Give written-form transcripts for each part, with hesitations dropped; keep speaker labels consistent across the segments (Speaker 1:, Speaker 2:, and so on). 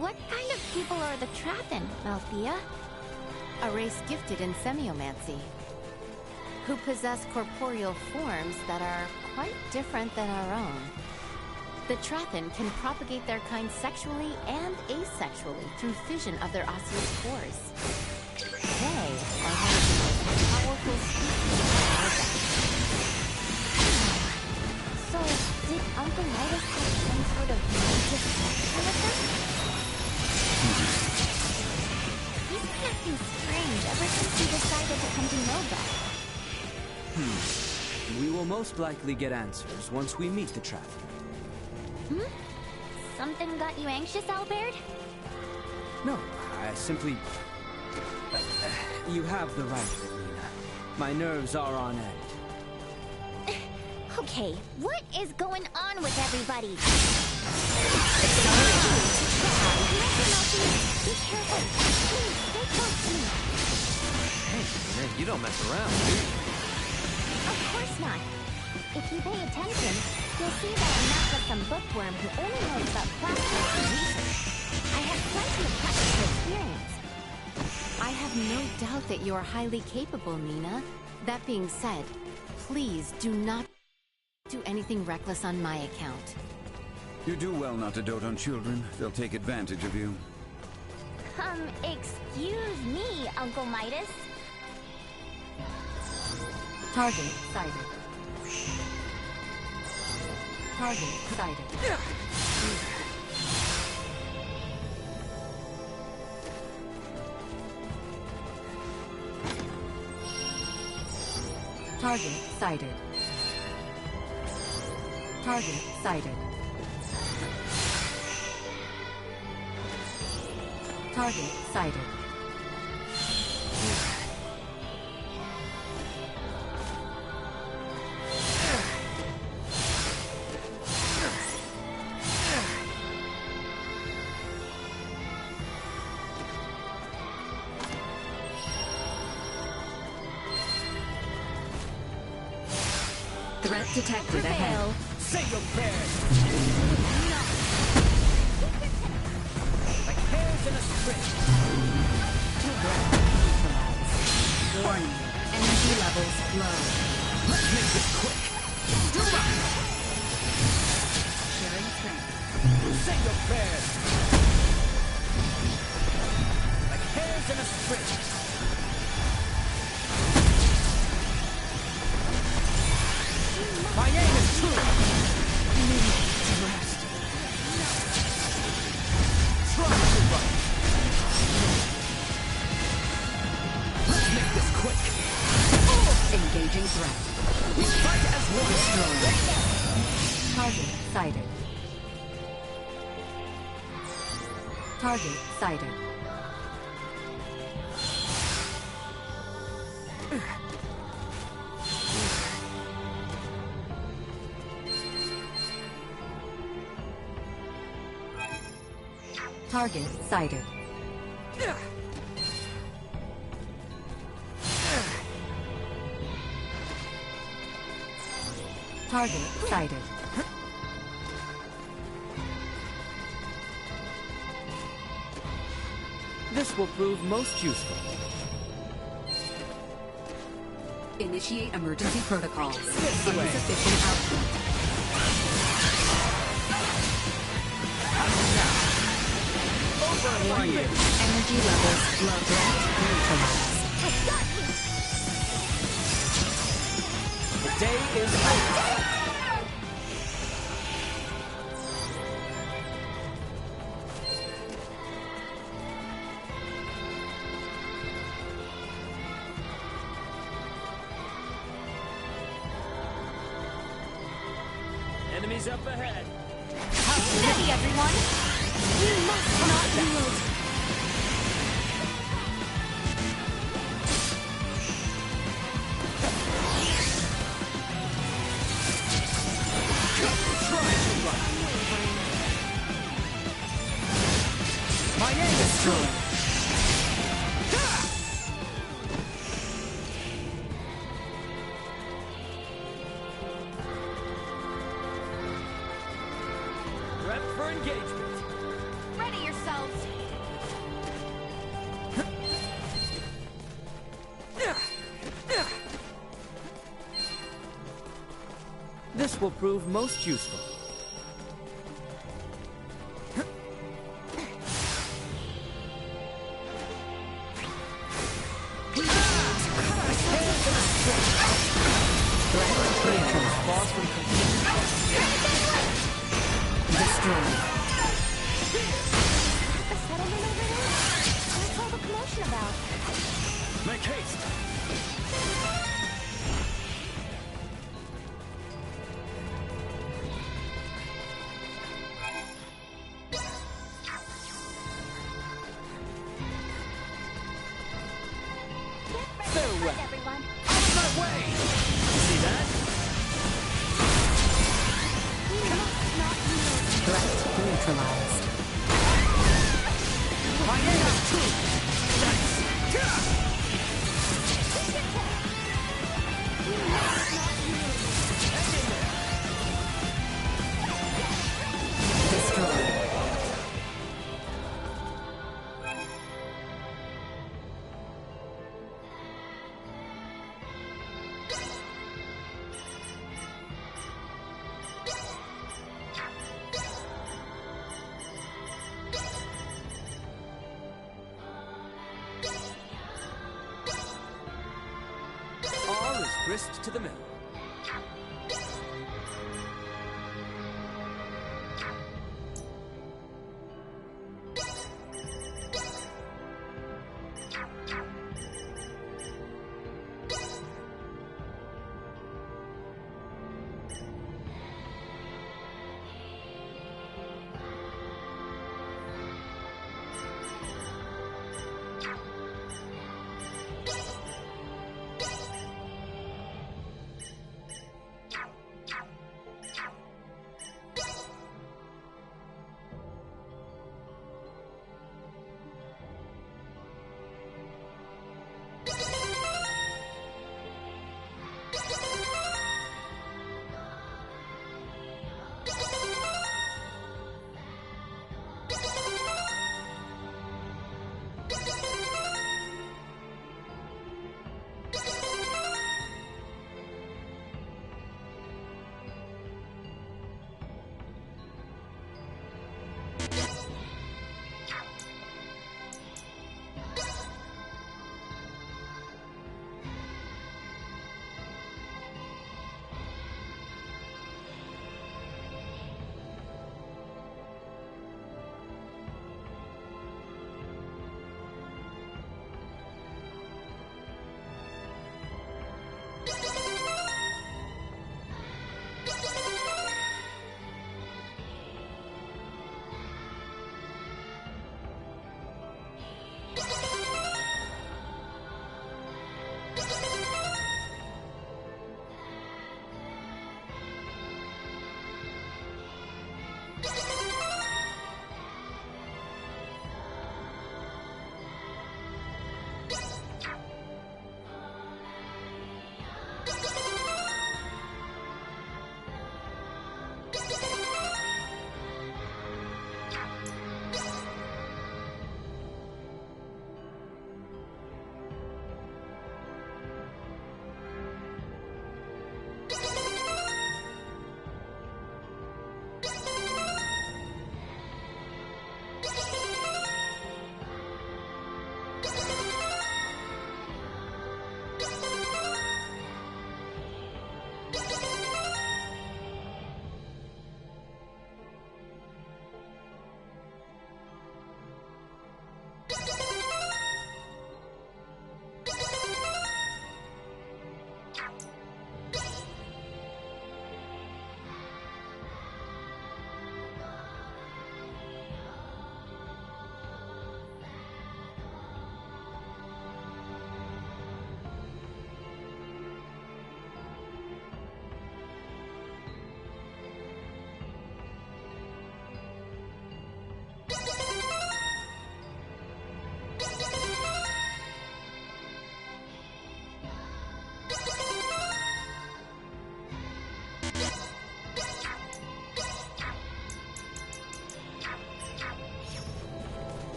Speaker 1: What kind of people are the Trathen, Malthea?
Speaker 2: A race gifted in semiomancy, who possess corporeal forms that are quite different than our own. The Trathen can propagate their kind sexually and asexually through fission of their osseous pores. They are one of the most powerful species on Earth.
Speaker 1: So, did Uncle Midas have some sort of magic connection with them? He's been acting strange ever since he decided to come to Nova.
Speaker 3: We will most likely get answers once we meet the Trathen.
Speaker 1: Something got you anxious, Albert?
Speaker 3: No, I simply... You have the right, Nina. My nerves are on end.
Speaker 1: Okay, what is going on with everybody? Be careful. Please, stay close to me.
Speaker 4: Hey, Nina, you don't mess around, do you?
Speaker 1: Of course not. If you pay attention, you'll see that I'm not just some bookworm who only knows about classwork and research. I have plenty of practical experience.
Speaker 2: I have no doubt that you are highly capable, Nina. That being said, please do not do anything reckless on my account.
Speaker 5: You do well not to dote on children. They'll take advantage of you.
Speaker 1: Excuse me, Uncle Midas.
Speaker 6: Target sighted. Target sighted. Target sighted. Target sighted. Target sighted. Threat detected ahead.
Speaker 3: Say your prayers! Like hairs in a string.
Speaker 6: Warning. Energy levels low.
Speaker 3: Let's make this quick!
Speaker 6: Sharing strength.
Speaker 3: Say your prayers! Like hairs in a string. My aim is true! Need to rest. Try to run. Let's make this quick.
Speaker 6: Engaging threat.
Speaker 3: We fight as one.
Speaker 6: Target sighted. Target sighted. Target sighted. Target sighted.
Speaker 3: This will prove most useful.
Speaker 6: Initiate emergency protocols.
Speaker 3: This way.
Speaker 6: Insufficient output. Energy levels low. Neutralized.
Speaker 3: The day is over. Enemies up ahead.
Speaker 1: Steady, everyone! We must not yield!
Speaker 3: My aim is true. Prep for engagement.
Speaker 2: Ready yourselves!
Speaker 3: This will prove most useful. Far from
Speaker 6: Destroyed.
Speaker 1: The settlement over there? What's all the commotion about?
Speaker 5: Make haste!
Speaker 1: Farewell, everyone.
Speaker 3: my way! See that?
Speaker 1: We must not yield.
Speaker 6: Threat neutralized.
Speaker 3: Hyena 2!
Speaker 1: We must not yield.
Speaker 6: Destroyed.
Speaker 3: All is grist to the mill.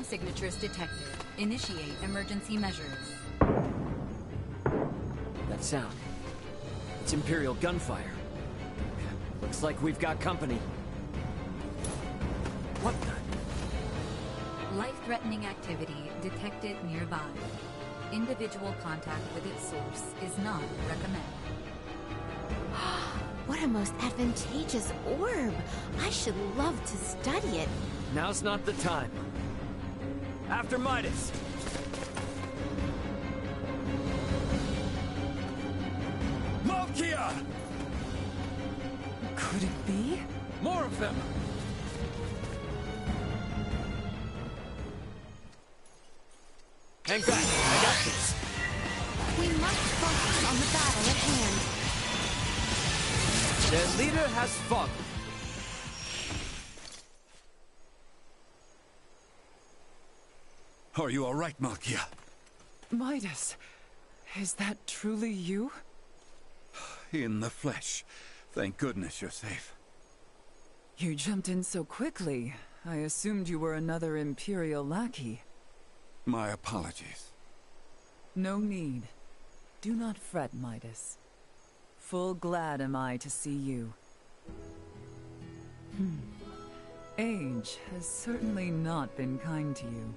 Speaker 7: Alarm signatures detected. Initiate emergency measures.
Speaker 3: That sound. It's Imperial gunfire. Looks like we've got company. What the?
Speaker 7: Life-threatening activity detected nearby. Individual contact with its source is not recommended.
Speaker 2: What a most advantageous orb! I should love to study it.
Speaker 3: Now's not the time. After Midas!
Speaker 5: Malkia!
Speaker 6: Could it be?
Speaker 5: More of them!
Speaker 3: Hang back! I got this!
Speaker 2: We must focus on the battle at hand.
Speaker 3: Their leader has fallen.
Speaker 5: Are you all right, Malkia?
Speaker 6: Midas, is that truly you?
Speaker 5: In the flesh. Thank goodness you're safe.
Speaker 6: You jumped in so quickly. I assumed you were another Imperial lackey.
Speaker 5: My apologies.
Speaker 6: No need. Do not fret, Midas. Full glad am I to see you. Age has certainly not been kind to you.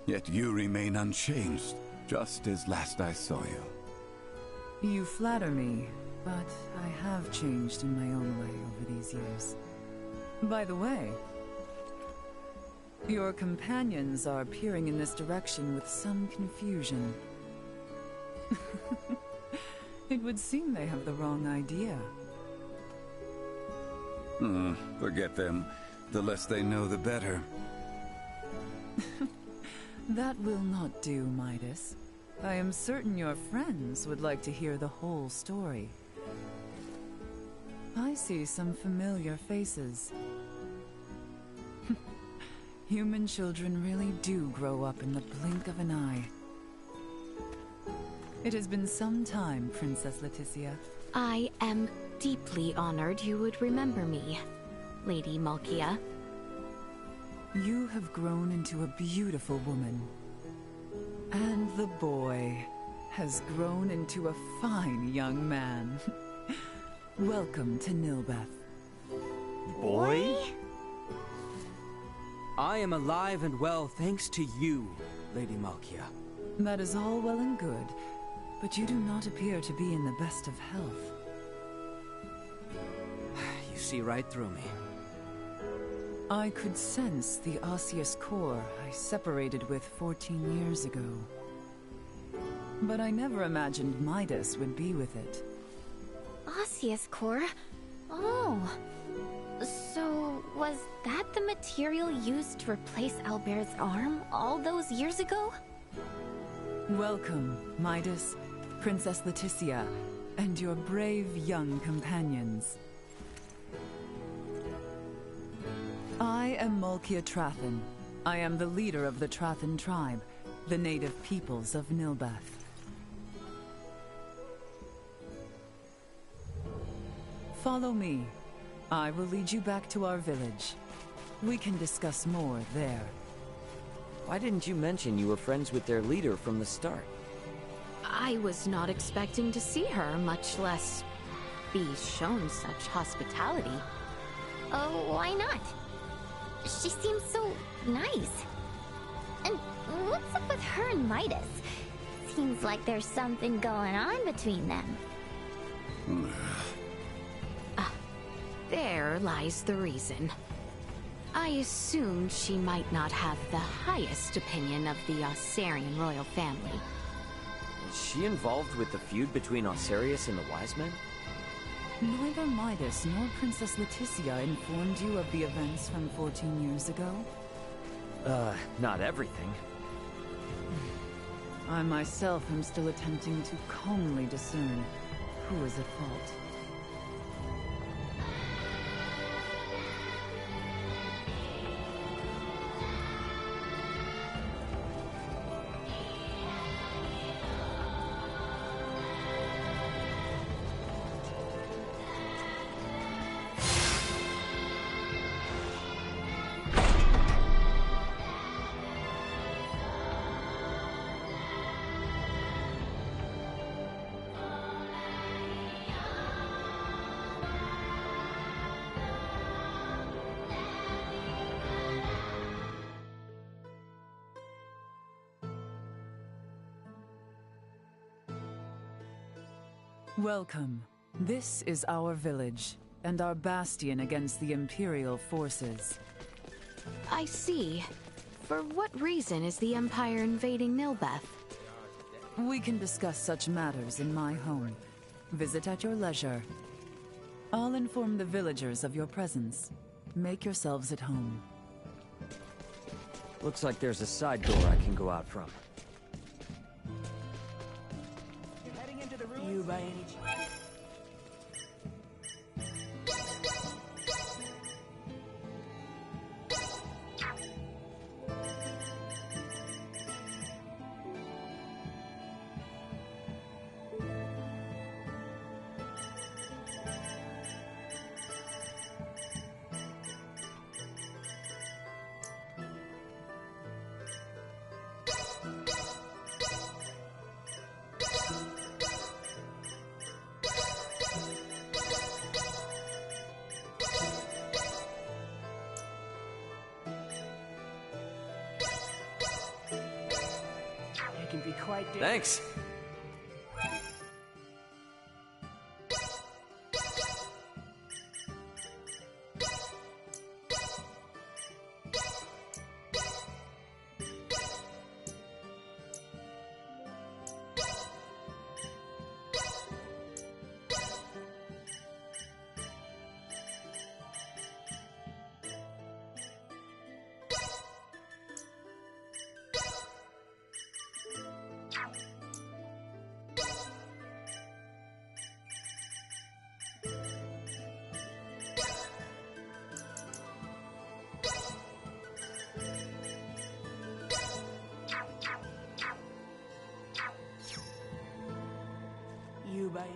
Speaker 5: Yet you remain unchanged, just as last I saw you.
Speaker 6: You flatter me, but I have changed in my own way over these years. By the way, your companions are peering in this direction with some confusion. It would seem they have the wrong idea.
Speaker 5: Forget them. The less they know, the better.
Speaker 6: That will not do, Midas. I am certain your friends would like to hear the whole story. I see some familiar faces. Human children really do grow up in the blink of an eye. It has been some time, Princess Leticia.
Speaker 2: I am deeply honored you would remember me, Lady Malkia.
Speaker 6: You have grown into a beautiful woman. And the boy has grown into a fine young man. Welcome to Nilbeth.
Speaker 3: Boy? I am alive and well thanks to you, Lady Malkia.
Speaker 6: That is all well and good, but you do not appear to be in the best of health.
Speaker 3: You see right through me.
Speaker 6: I could sense the osseous core I separated with 14 years ago. But I never imagined Midas would be with it.
Speaker 1: Osseous core? Oh. So, was that the material used to replace Albert's arm all those years ago?
Speaker 6: Welcome, Midas, Princess Leticia, and your brave young companions. I am Malkia Trathen. I am the leader of the Trathen tribe, the native peoples of Nilbeth. Follow me. I will lead you back to our village. We can discuss more there.
Speaker 3: Why didn't you mention you were friends with their leader from the start?
Speaker 2: I was not expecting to see her, much less be shown such hospitality.
Speaker 1: Oh, why not? She seems so nice. And what's up with her and Midas? Seems like there's something going on between them.
Speaker 2: There lies the reason. I assumed she might not have the highest opinion of the Ossarian royal family.
Speaker 3: Is she involved with the feud between Ossarius and the Wise Men?
Speaker 6: Neither Midas nor Princess Leticia informed you of the events from 14 years ago?
Speaker 3: Not everything.
Speaker 6: I myself am still attempting to calmly discern who is at fault. Welcome. This is our village, and our bastion against the Imperial forces.
Speaker 2: I see. For what reason is the Empire invading Nilbeth?
Speaker 6: We can discuss such matters in my home. Visit at your leisure. I'll inform the villagers of your presence. Make yourselves at home.
Speaker 3: Looks like there's a side door I can go out from.
Speaker 8: You by any chance? It can be quite
Speaker 3: Thanks.
Speaker 8: You by any...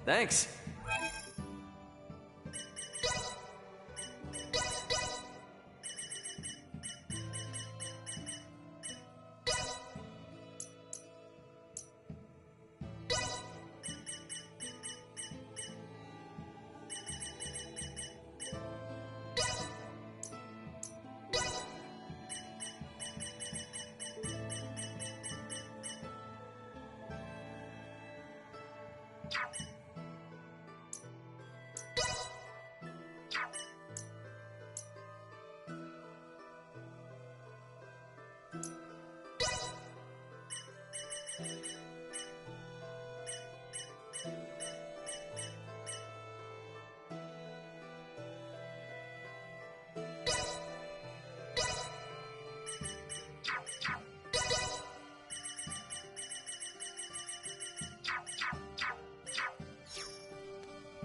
Speaker 3: Thanks.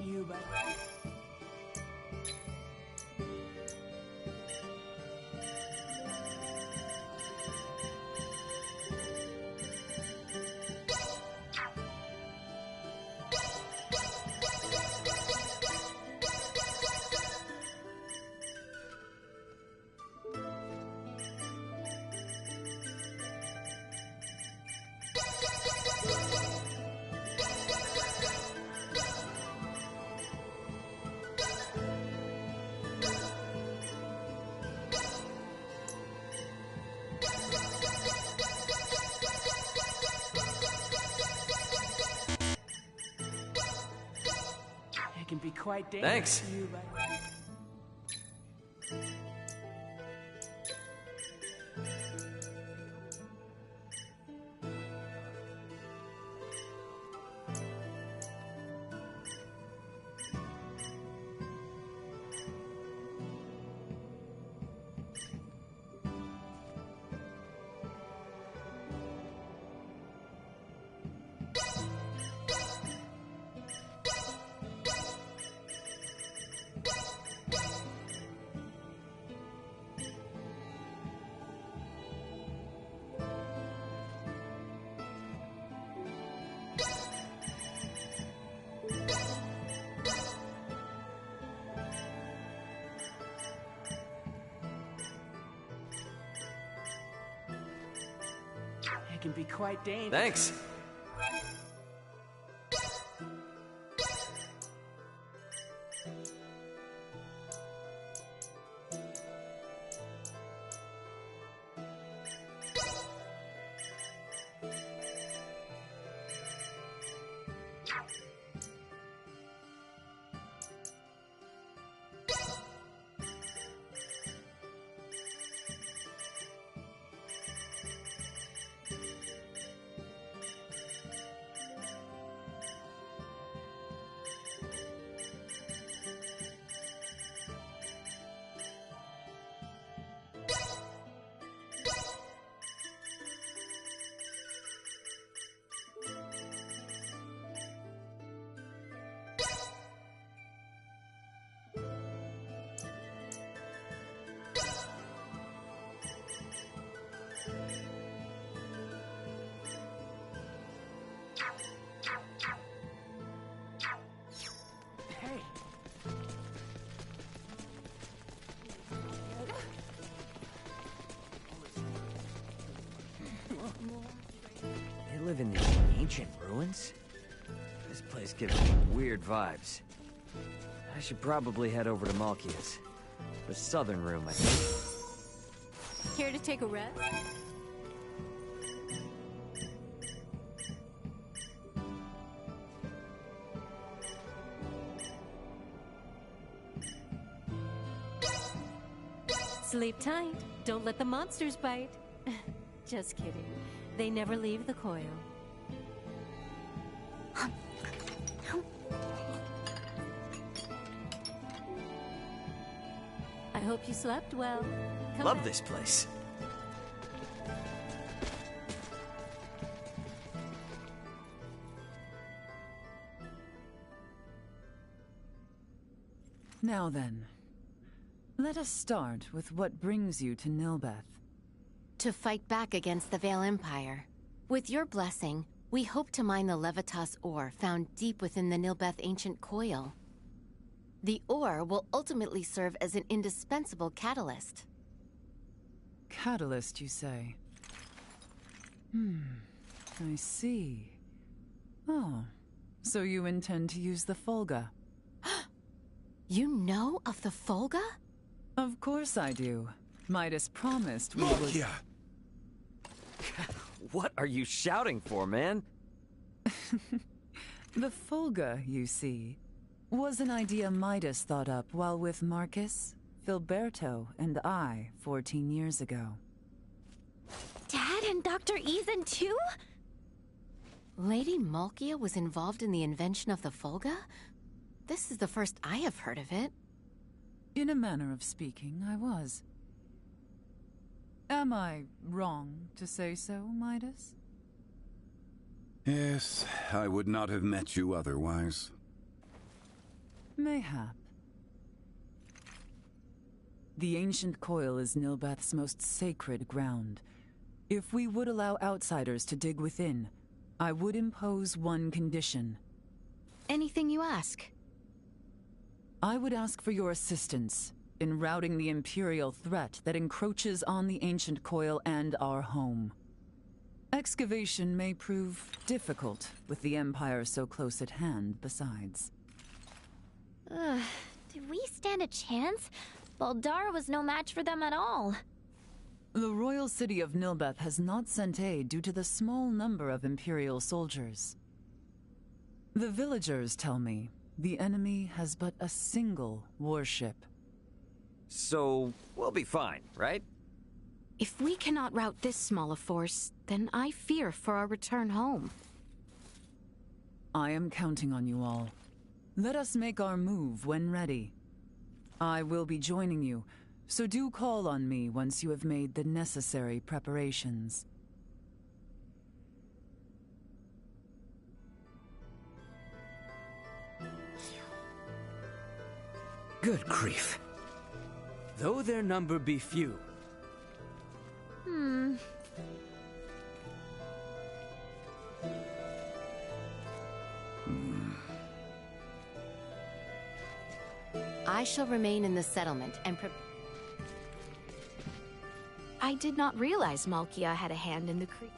Speaker 8: You by... It can be quite dangerous.
Speaker 3: Thanks.
Speaker 8: You by... It can be quite dangerous.
Speaker 4: Thanks.
Speaker 8: Hey,
Speaker 4: They live in these ancient ruins? This place gives me weird vibes. I should probably head over to Malkia's. The southern room, I think.
Speaker 2: Care to take a rest? Sleep tight. Don't let the monsters bite. Just kidding. They never leave the coil. I hope you slept well. Come
Speaker 4: Love
Speaker 2: back.
Speaker 4: this place.
Speaker 6: Now then, let us start with what brings you to Nilbeth.
Speaker 2: To fight back against the Vale Empire. With your blessing, we hope to mine the Levitas ore found deep within the Nilbeth ancient coil. The ore will ultimately serve as an indispensable catalyst.
Speaker 6: Catalyst, you say? I see. Oh, so you intend to use the Folga?
Speaker 2: You know of the Folga?
Speaker 6: Of course I do. Midas promised we would...
Speaker 5: Malkia!
Speaker 4: What are you shouting for, man?
Speaker 6: The Folga, you see, was an idea Midas thought up while with Marcus, Filberto, and I 14 years ago.
Speaker 1: Dad and Dr. Eason too?
Speaker 2: Lady Malkia was involved in the invention of the Folga? This is the first I have heard of it.
Speaker 6: In a manner of speaking, I was. Am I wrong to say so, Midas?
Speaker 5: Yes, I would not have met you otherwise.
Speaker 6: Mayhap. The ancient coil is Nilbeth's most sacred ground. If we would allow outsiders to dig within, I would impose one condition.
Speaker 2: Anything you ask.
Speaker 6: I would ask for your assistance in routing the Imperial threat that encroaches on the ancient coil and our home. Excavation may prove difficult with the Empire so close at hand besides.
Speaker 1: Do we stand a chance? Baldar was no match for them at all.
Speaker 6: The royal city of Nilbeth has not sent aid due to the small number of Imperial soldiers. The villagers tell me the enemy has but a single warship.
Speaker 4: So, we'll be fine, right?
Speaker 9: If we cannot rout this small a force, then I fear for our return home.
Speaker 6: I am counting on you all. Let us make our move when ready. I will be joining you, so do call on me once you have made the necessary preparations.
Speaker 3: Good grief. Though their number be few.
Speaker 2: I shall remain in the settlement and
Speaker 9: I did not realize Malkia had a hand in the creek.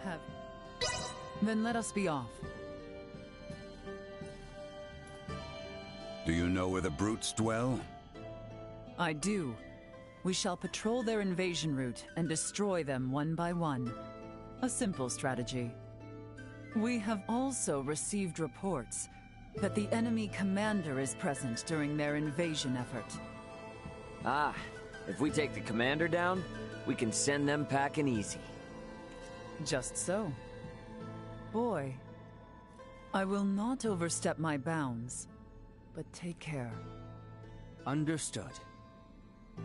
Speaker 6: Have... Then let us be off.
Speaker 5: Do you know where the brutes dwell?
Speaker 6: I do. We shall patrol their invasion route and destroy them one by one. A simple strategy. We have also received reports that the enemy commander is present during their invasion effort.
Speaker 4: Ah, if we take the commander down, we can send them packing easy.
Speaker 6: Just so. Boy, I will not overstep my bounds, but take care.
Speaker 8: Understood.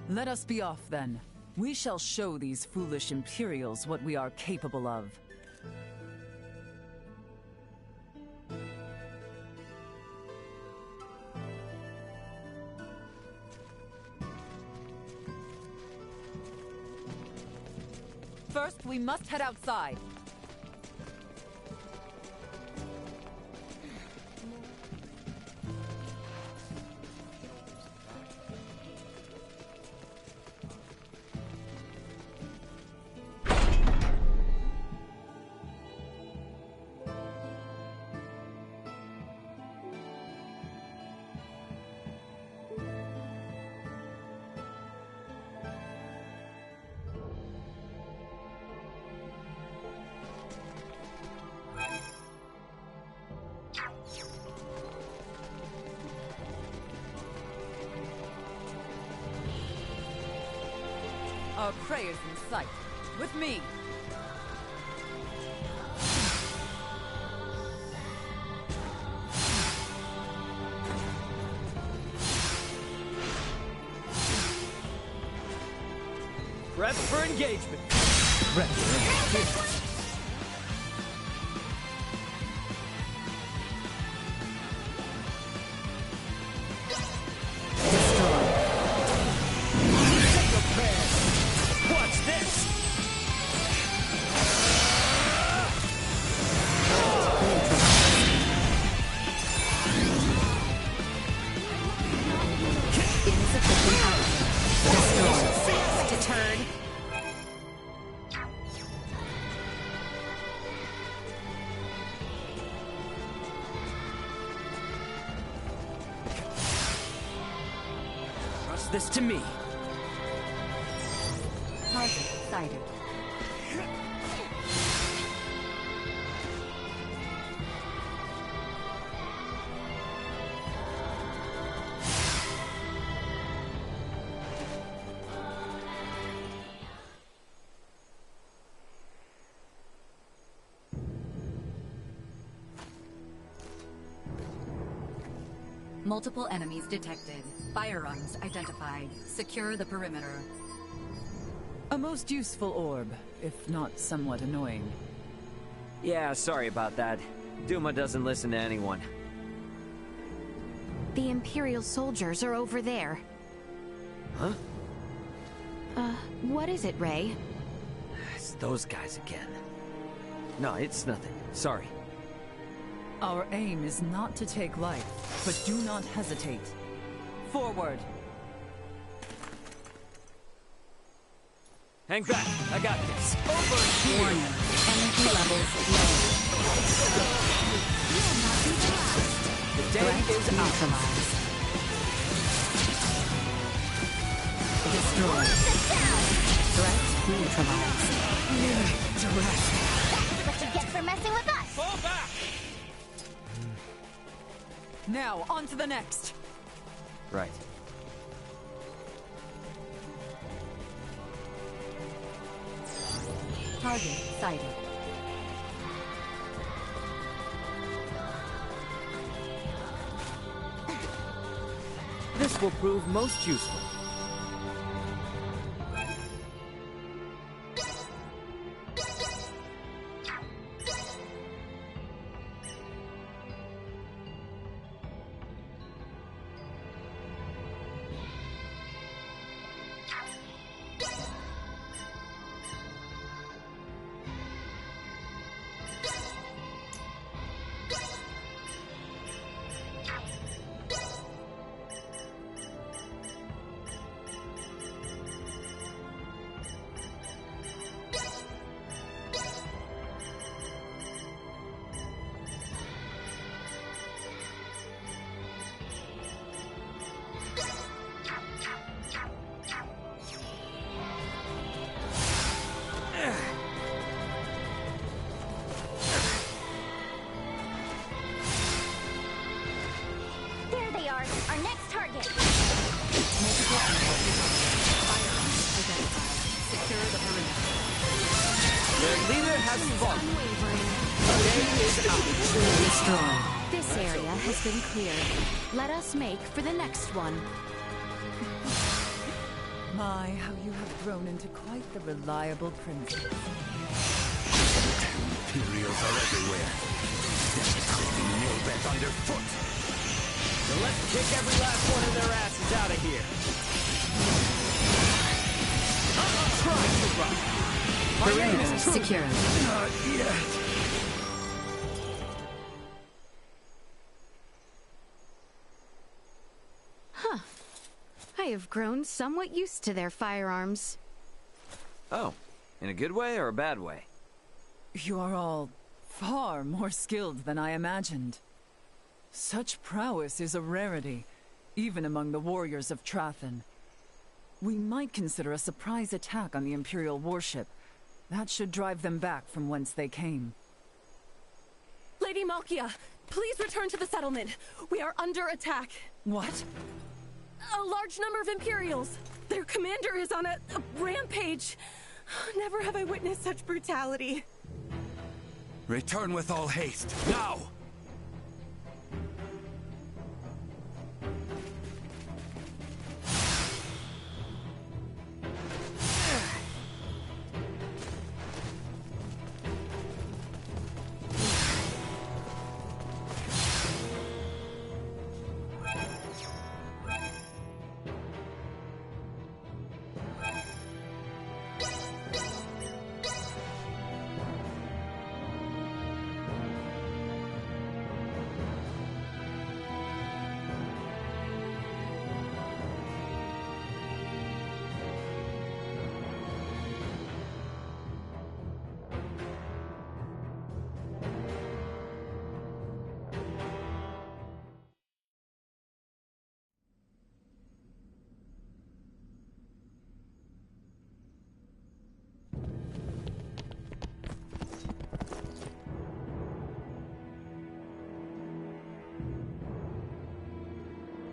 Speaker 6: Let us be off then. We shall show these foolish Imperials what we are capable of. First, we must head outside. Our prey is in sight. With me!
Speaker 4: Prep for engagement! This to me.
Speaker 7: Target sighted. Multiple enemies detected. Firearms identified. Secure the perimeter.
Speaker 6: A most useful orb, if not somewhat annoying.
Speaker 4: Yeah, sorry about that. Duma doesn't listen to anyone.
Speaker 9: The Imperial soldiers are over there.
Speaker 4: Huh?
Speaker 9: What is it, Ray?
Speaker 4: It's those guys again. No, it's nothing. Sorry.
Speaker 6: Our aim is not to take life, but do not hesitate. Forward!
Speaker 4: Hang back, I got this. Over here!
Speaker 7: Warning. Energy levels low.
Speaker 4: The day is
Speaker 7: neutralized. Destroyed. Threat neutralized.
Speaker 1: That's what you get for messing with us!
Speaker 4: Fall back!
Speaker 6: Now, on to the next!
Speaker 4: Right.
Speaker 7: Target sighted.
Speaker 4: This will prove most useful.
Speaker 3: has fun.
Speaker 9: Unwavering.
Speaker 3: Day is out.
Speaker 9: Destroyed. This area has been cleared. Let us make for the next one.
Speaker 6: My, how you have grown into quite the reliable princess.
Speaker 5: Imperials are everywhere. Desecrating Nilbeth underfoot.
Speaker 3: So let's kick every last one of their asses out of here. Try to run.
Speaker 7: Perimeter secured.
Speaker 5: Not yet.
Speaker 9: I have grown somewhat used to their firearms.
Speaker 4: Oh, in a good way or a bad way?
Speaker 6: You are all far more skilled than I imagined. Such prowess is a rarity, even among the warriors of Trathen. We might consider a surprise attack on the Imperial warship. That should drive them back from whence they came.
Speaker 10: Lady Malkia, please return to the settlement. We are under attack.
Speaker 6: What?
Speaker 10: A large number of Imperials. Their commander is on a rampage. Never have I witnessed such brutality.
Speaker 5: Return with all haste, now!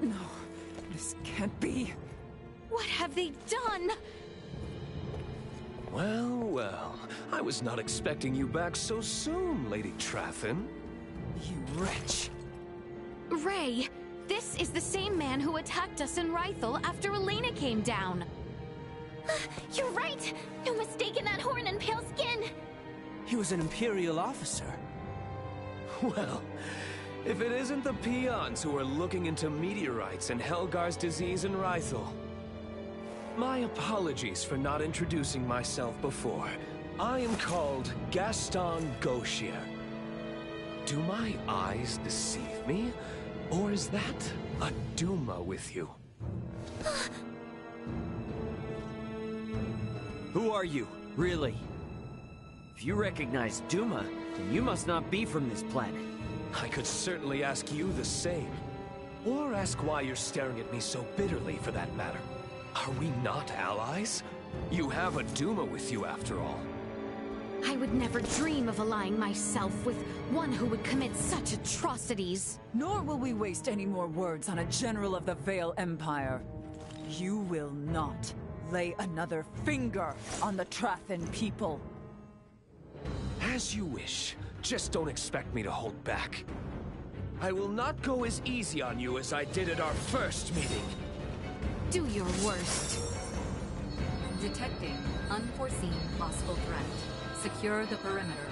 Speaker 6: No, this can't be.
Speaker 9: What have they done?
Speaker 11: Well, well. I was not expecting you back so soon, Lady Trathen.
Speaker 6: You wretch.
Speaker 9: Ray, this is the same man who attacked us in Rythel after Elena came down.
Speaker 1: You're right! No mistaking that horn and pale skin!
Speaker 8: He was an Imperial officer.
Speaker 11: Well, if it isn't the peons who are looking into meteorites and Helgar's disease in Rythel. My apologies for not introducing myself before. I am called Gaston Gauchier. Do my eyes deceive me? Or is that a Duma with you?
Speaker 4: Who are you, really? If you recognize Duma, then you must not be from this planet.
Speaker 11: I could certainly ask you the same. Or ask why you're staring at me so bitterly, for that matter. Are we not allies? You have a Duma with you, after all.
Speaker 9: I would never dream of allying myself with one who would commit such atrocities.
Speaker 6: Nor will we waste any more words on a general of the Vale Empire. You will not lay another finger on the Trathen people.
Speaker 11: As you wish. Just don't expect me to hold back. I will not go as easy on you as I did at our first meeting.
Speaker 9: Do your worst.
Speaker 7: Detecting unforeseen hostile threat. Secure the perimeter.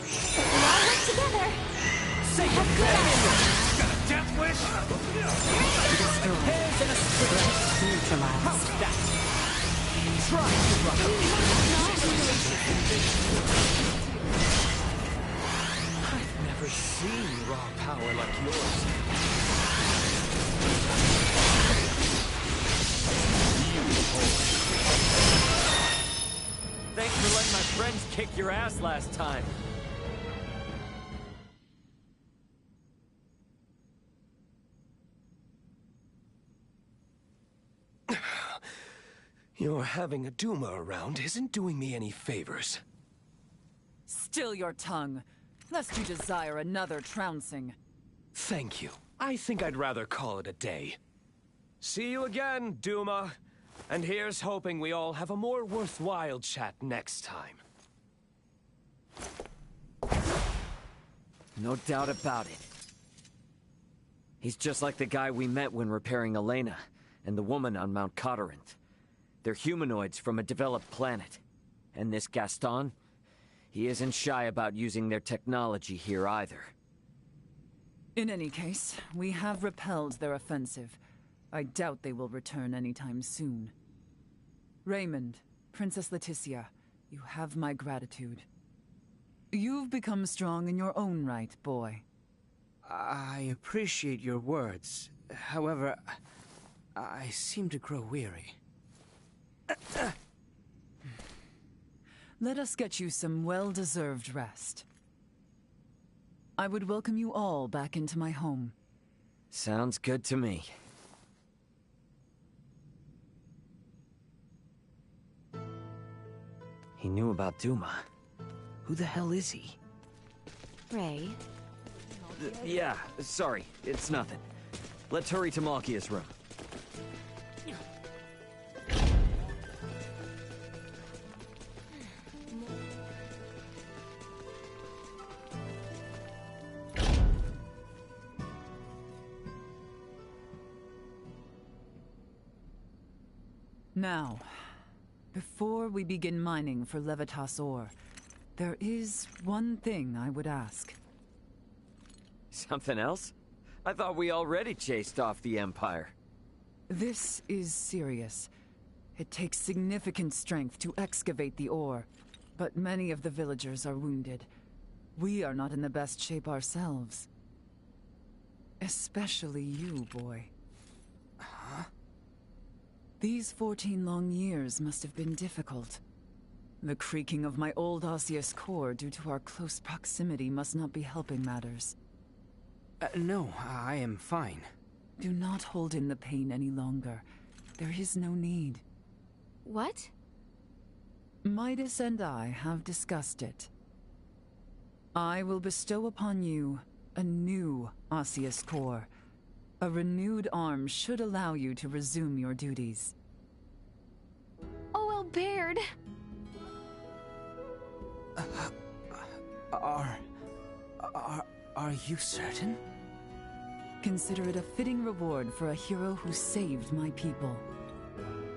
Speaker 1: We all work together!
Speaker 11: Say goodbye! Got a death wish?
Speaker 7: Destroy. Threat neutralized.
Speaker 11: How's that? Try to run I've never seen raw power like yours.
Speaker 4: Thanks for letting my friends kick your ass last time.
Speaker 11: Your having a Duma around isn't doing me any favors.
Speaker 6: Still your tongue, lest you desire another trouncing.
Speaker 11: Thank you. I think I'd rather call it a day. See you again, Duma. And here's hoping we all have a more worthwhile chat next time.
Speaker 4: No doubt about it. He's just like the guy we met when repairing Elena, and the woman on Mount Corinth. They're humanoids from a developed planet. And this Gaston? He isn't shy about using their technology here either.
Speaker 6: In any case, we have repelled their offensive. I doubt they will return anytime soon. Raymond, Princess Leticia, you have my gratitude. You've become strong in your own right, boy.
Speaker 8: I appreciate your words. However, I seem to grow weary.
Speaker 6: Let us get you some well-deserved rest. I would welcome you all back into my home.
Speaker 4: Sounds good to me. He knew about Duma. Who the hell is he?
Speaker 2: Ray.
Speaker 4: Yeah, sorry, it's nothing. Let's hurry to Malkia's room.
Speaker 6: Now, before we begin mining for Levitas ore, there is one thing I would ask.
Speaker 4: Something else? I thought we already chased off the Empire.
Speaker 6: This is serious. It takes significant strength to excavate the ore, but many of the villagers are wounded. We are not in the best shape ourselves. Especially you, boy.
Speaker 8: Huh?
Speaker 6: These 14 long years must have been difficult. The creaking of my old osseous core due to our close proximity must not be helping matters.
Speaker 8: No, I am fine.
Speaker 6: Do not hold in the pain any longer. There is no need.
Speaker 2: What?
Speaker 6: Midas and I have discussed it. I will bestow upon you a new osseous core. A renewed arm should allow you to resume your duties.
Speaker 9: Oh, Albert!
Speaker 8: Are you certain?
Speaker 6: Consider it a fitting reward for a hero who saved my people.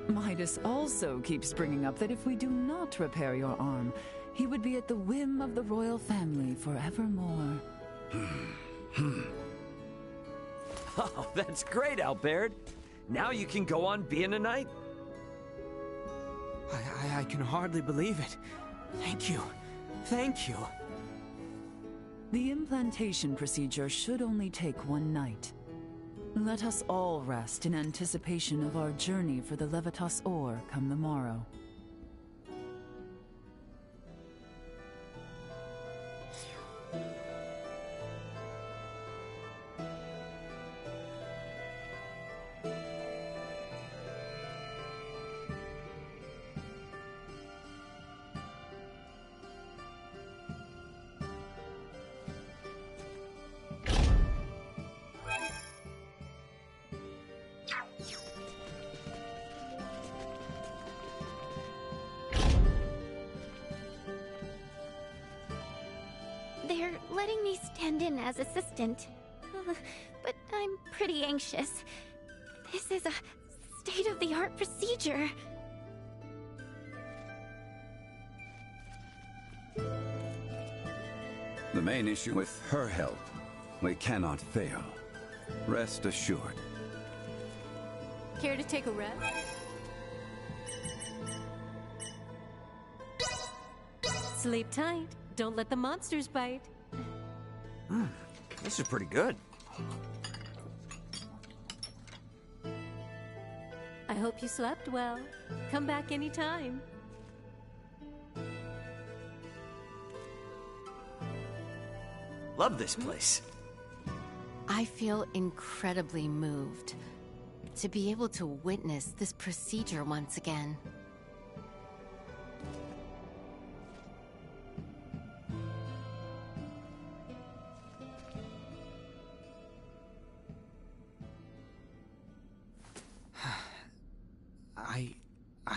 Speaker 6: Midas also keeps bringing up that if we do not repair your arm, he would be at the whim of the royal family forevermore.
Speaker 4: Oh, that's great, Albert. Now you can go on being a knight.
Speaker 8: I can hardly believe it. Thank you. Thank you.
Speaker 6: The implantation procedure should only take one night. Let us all rest in anticipation of our journey for the Levitas ore come the morrow.
Speaker 1: They're letting me stand in as assistant. But I'm pretty anxious. This is a state-of-the-art procedure.
Speaker 5: The main issue with her help, we cannot fail. Rest assured.
Speaker 10: Care to take a rest? Sleep tight. Don't let the monsters bite.
Speaker 4: This is pretty good.
Speaker 10: I hope you slept well. Come back anytime.
Speaker 4: Love this place.
Speaker 2: I feel incredibly moved to be able to witness this procedure once again.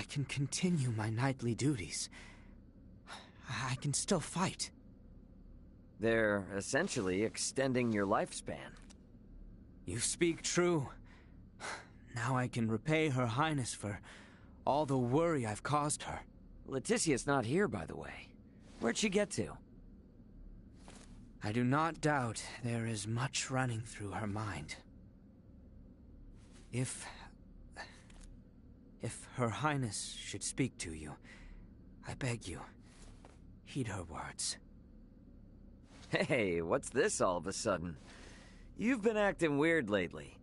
Speaker 8: I can continue my knightly duties. I can still fight.
Speaker 4: They're essentially extending your lifespan.
Speaker 8: You speak true. Now I can repay Her Highness for all the worry I've caused her.
Speaker 4: Leticia's not here, by the way. Where'd she get to?
Speaker 8: I do not doubt there is much running through her mind. If Her Highness should speak to you, I beg you, heed her words.
Speaker 4: Hey, what's this all of a sudden? You've been acting weird lately.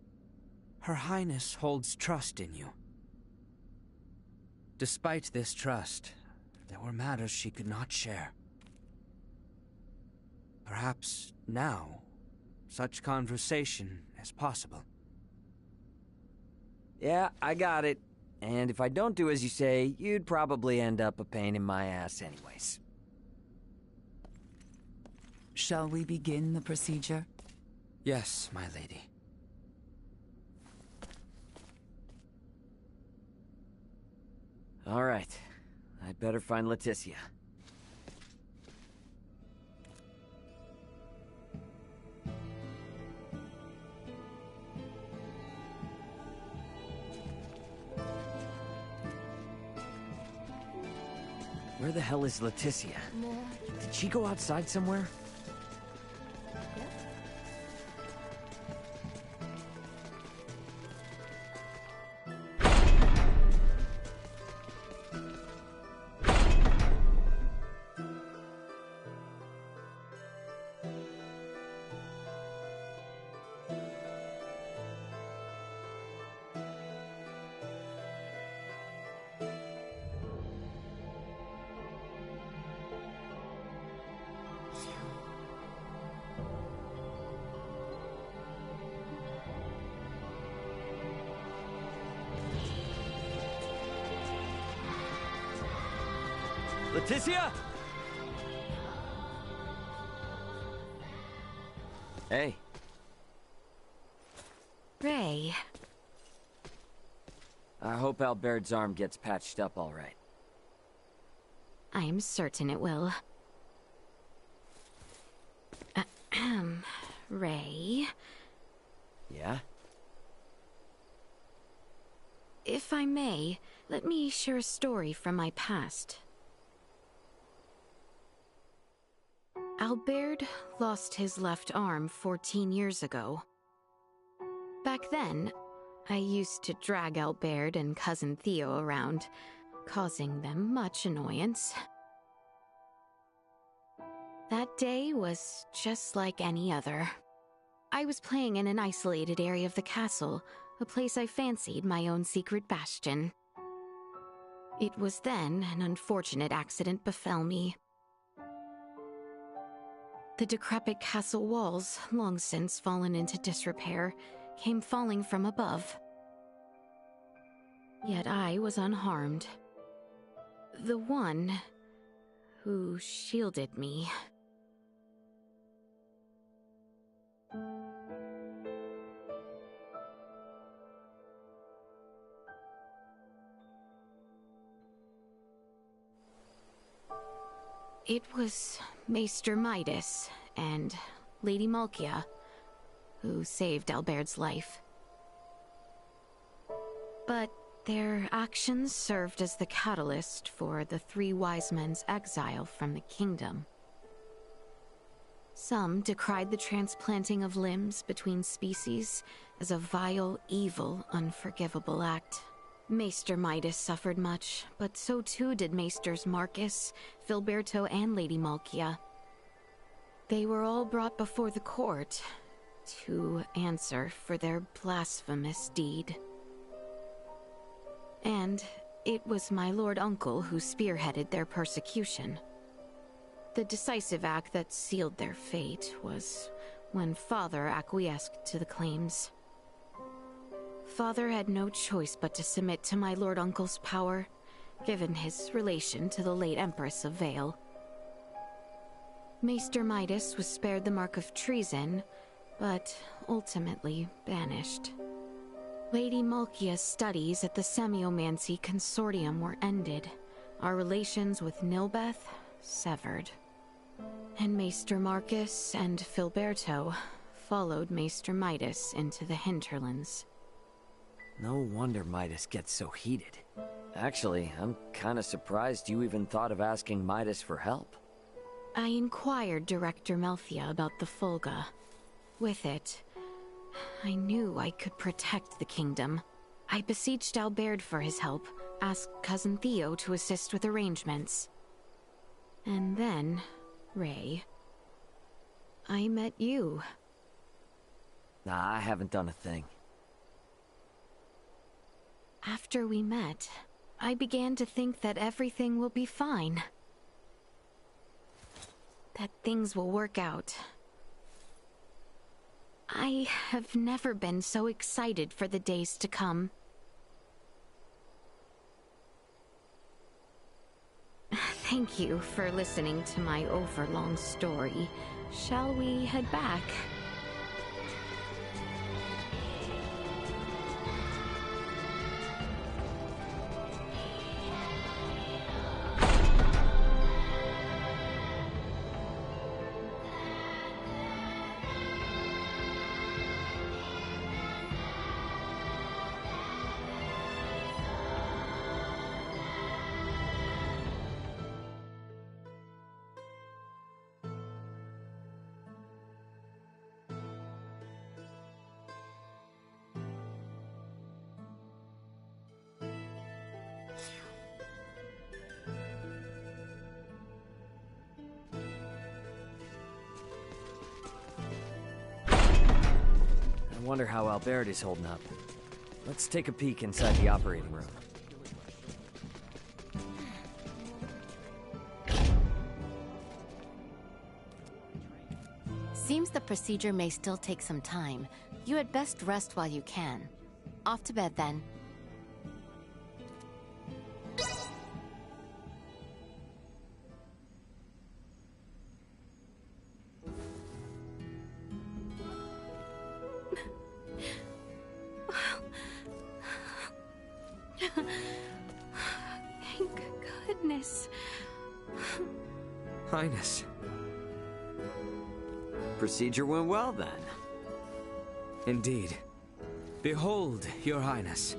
Speaker 8: Her Highness holds trust in you. Despite this trust, there were matters she could not share. Perhaps now, such conversation is possible.
Speaker 4: Yeah, I got it. And if I don't do as you say, you'd probably end up a pain in my ass anyways.
Speaker 6: Shall we begin the procedure?
Speaker 8: Yes, my lady.
Speaker 4: All right. I'd better find Leticia. Where the hell is Leticia? Did she go outside somewhere? Leticia? Hey.
Speaker 9: Ray.
Speaker 4: I hope Albert's arm gets patched up all right.
Speaker 9: I am certain it will. Ray.
Speaker 4: Yeah?
Speaker 9: If I may, let me share a story from my past. Albert lost his left arm 14 years ago. Back then, I used to drag Albert and Cousin Theo around, causing them much annoyance. That day was just like any other. I was playing in an isolated area of the castle, a place I fancied my own secret bastion. It was then an unfortunate accident befell me. The decrepit castle walls, long since fallen into disrepair, came falling from above. Yet I was unharmed. The one who shielded me. It was Maester Midas and Lady Malkia who saved Albert's life. But their actions served as the catalyst for the three wise men's exile from the kingdom. Some decried the transplanting of limbs between species as a vile, evil, unforgivable act. Maester Midas suffered much, but so too did Maesters Marcus, Filberto, and Lady Malkia. They were all brought before the court to answer for their blasphemous deed. And it was my Lord Uncle who spearheaded their persecution. The decisive act that sealed their fate was when Father acquiesced to the claims. Father had no choice but to submit to my Lord Uncle's power, given his relation to the late Empress of Vale. Maester Midas was spared the mark of treason, but ultimately banished. Lady Malkia's studies at the Semiomancy Consortium were ended. Our relations with Nilbeth severed. And Maester Marcus and Filberto followed Maester Midas into the hinterlands.
Speaker 4: No wonder Midas gets so heated. Actually, I'm kinda surprised you even thought of asking Midas for help.
Speaker 9: I inquired Director Melthia about the Fulga. With it, I knew I could protect the kingdom. I beseeched Albert for his help, asked Cousin Theo to assist with arrangements. And then, Ray, I met you.
Speaker 4: Nah, I haven't done a thing.
Speaker 9: After we met, I began to think that everything will be fine. That things will work out. I have never been so excited for the days to come. Thank you for listening to my overlong story. Shall we head back?
Speaker 4: I wonder how Albert is holding up. Let's take a peek inside the operating room.
Speaker 2: Seems the procedure may still take some time. You had best rest while you can. Off to bed, then.
Speaker 9: Thank goodness.
Speaker 8: Highness.
Speaker 4: Procedure went well, then.
Speaker 8: Indeed. Behold, Your Highness.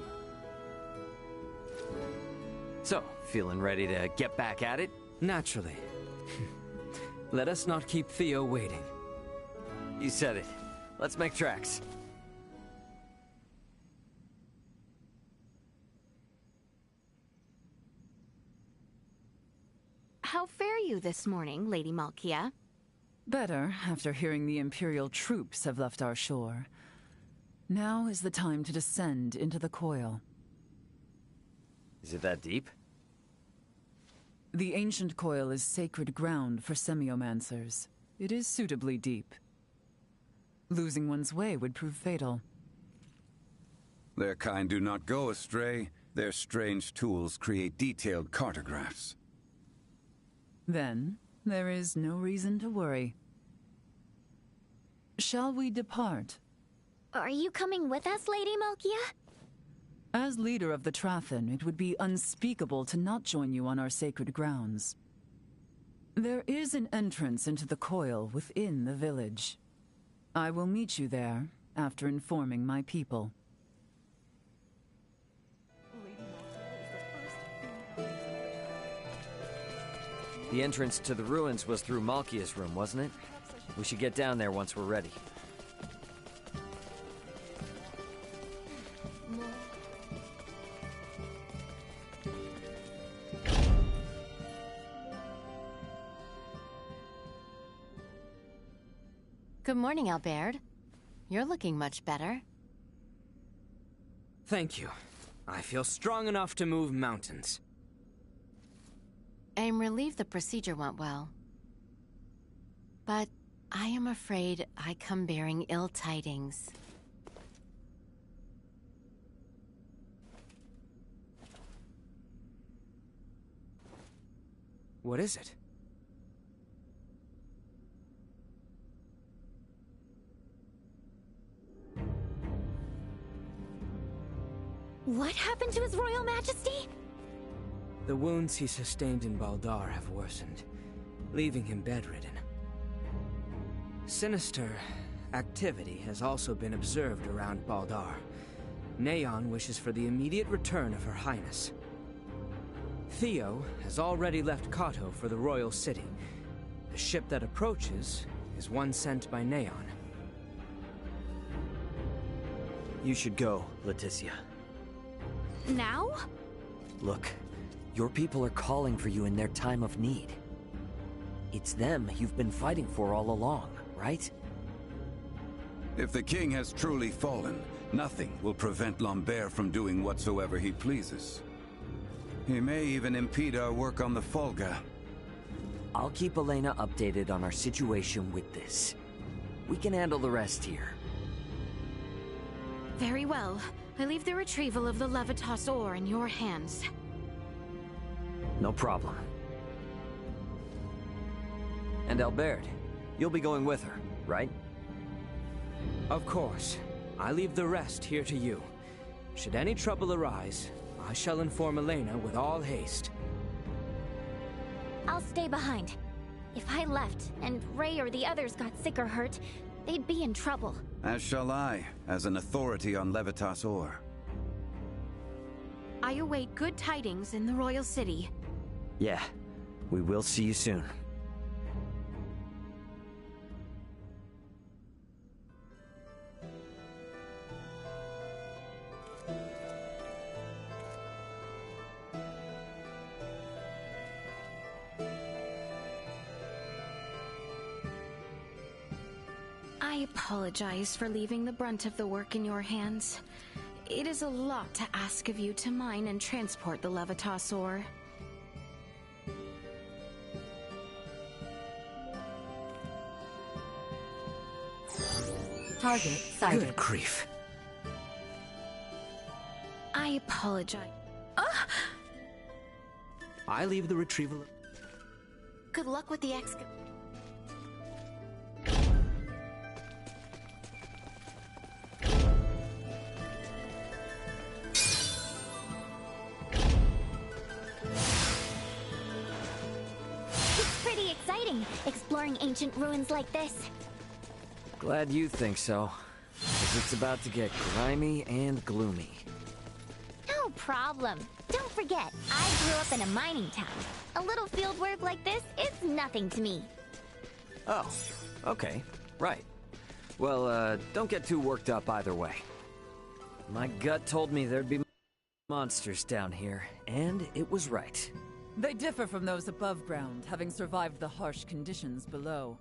Speaker 4: So, feeling ready to get back at it?
Speaker 8: Naturally. Let us not keep Theo waiting.
Speaker 4: You said it. Let's make tracks.
Speaker 9: How fare you this morning, Lady Malkia?
Speaker 6: Better, after hearing the Imperial troops have left our shore. Now is the time to descend into the coil.
Speaker 4: Is it that deep?
Speaker 6: The ancient coil is sacred ground for semiomancers. It is suitably deep. Losing one's way would prove fatal.
Speaker 5: Their kind do not go astray. Their strange tools create detailed cartographs.
Speaker 6: Then, there is no reason to worry. Shall we depart?
Speaker 1: Are you coming with us, Lady Malkia?
Speaker 6: As leader of the Trathen, it would be unspeakable to not join you on our sacred grounds. There is an entrance into the coil within the village. I will meet you there after informing my people.
Speaker 4: The entrance to the ruins was through Malkia's room, wasn't it? We should get down there once we're ready.
Speaker 2: Good morning, Albert. You're looking much better.
Speaker 8: Thank you. I feel strong enough to move mountains.
Speaker 2: I'm relieved the procedure went well. But I am afraid I come bearing ill tidings.
Speaker 8: What is it?
Speaker 1: What happened to His Royal Majesty?
Speaker 8: The wounds he sustained in Baldar have worsened, leaving him bedridden. Sinister activity has also been observed around Baldar. Neon wishes for the immediate return of Her Highness. Theo has already left Kato for the Royal City. The ship that approaches is one sent by Neon.
Speaker 4: You should go, Leticia.
Speaker 9: Now?
Speaker 4: Look, your people are calling for you in their time of need. It's them you've been fighting for all along, right?
Speaker 5: If the king has truly fallen, nothing will prevent Lambert from doing whatsoever he pleases. He may even impede our work on the Folga.
Speaker 4: I'll keep Elena updated on our situation with this. We can handle the rest here.
Speaker 9: Very well. I leave the retrieval of the Levitas ore in your hands.
Speaker 4: No problem. And Albert, you'll be going with her, right?
Speaker 8: Of course. I leave the rest here to you. Should any trouble arise, I shall inform Elena with all haste.
Speaker 1: I'll stay behind. If I left, and Ray or the others got sick or hurt, they'd be in trouble.
Speaker 5: As shall I, as an authority on Levitas ore.
Speaker 9: I await good tidings in the Royal City.
Speaker 4: Yeah, we will see you soon.
Speaker 9: I apologize for leaving the brunt of the work in your hands. It is a lot to ask of you to mine and transport the Levitas ore.
Speaker 7: Target sighted.
Speaker 8: Good grief.
Speaker 9: I apologize.
Speaker 8: I leave the retrieval.
Speaker 9: Good luck with the excavation.
Speaker 1: It's pretty exciting, exploring ancient ruins like this.
Speaker 4: Glad you think so. 'Cause it's about to get grimy and gloomy.
Speaker 1: No problem. Don't forget, I grew up in a mining town. A little field work like this is nothing to me.
Speaker 4: Oh, okay. Right. Well, don't get too worked up either way. My gut told me there'd be monsters down here, and it was right.
Speaker 6: They differ from those above ground, having survived the harsh conditions below.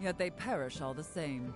Speaker 6: Yet they perish all the same.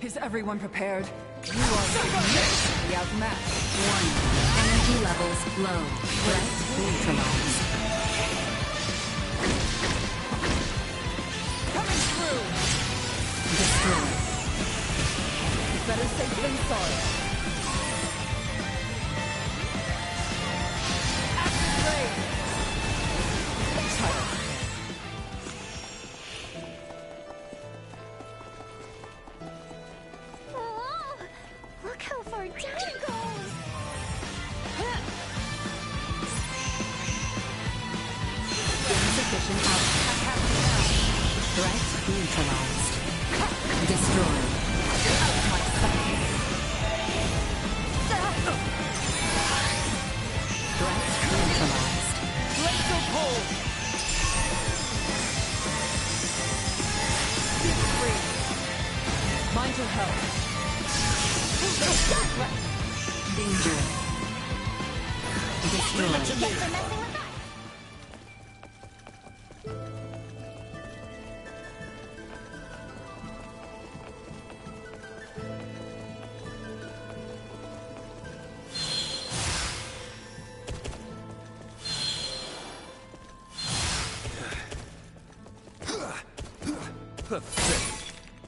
Speaker 6: Is everyone prepared? You are significantly outmatched.
Speaker 7: Warning. Energy levels low. Threat neutralized.
Speaker 6: Coming through!
Speaker 7: Destroyed.
Speaker 6: Better safe than sorry. Acid rain! Child.
Speaker 1: Oh, look how far down it goes!
Speaker 7: Insufficient output. Threat neutralized. Destroyed. Threat neutralized.
Speaker 6: Glacial pull! Keep free. Mind your health.
Speaker 7: Danger. Destroyed.
Speaker 1: Guess they're messing with us.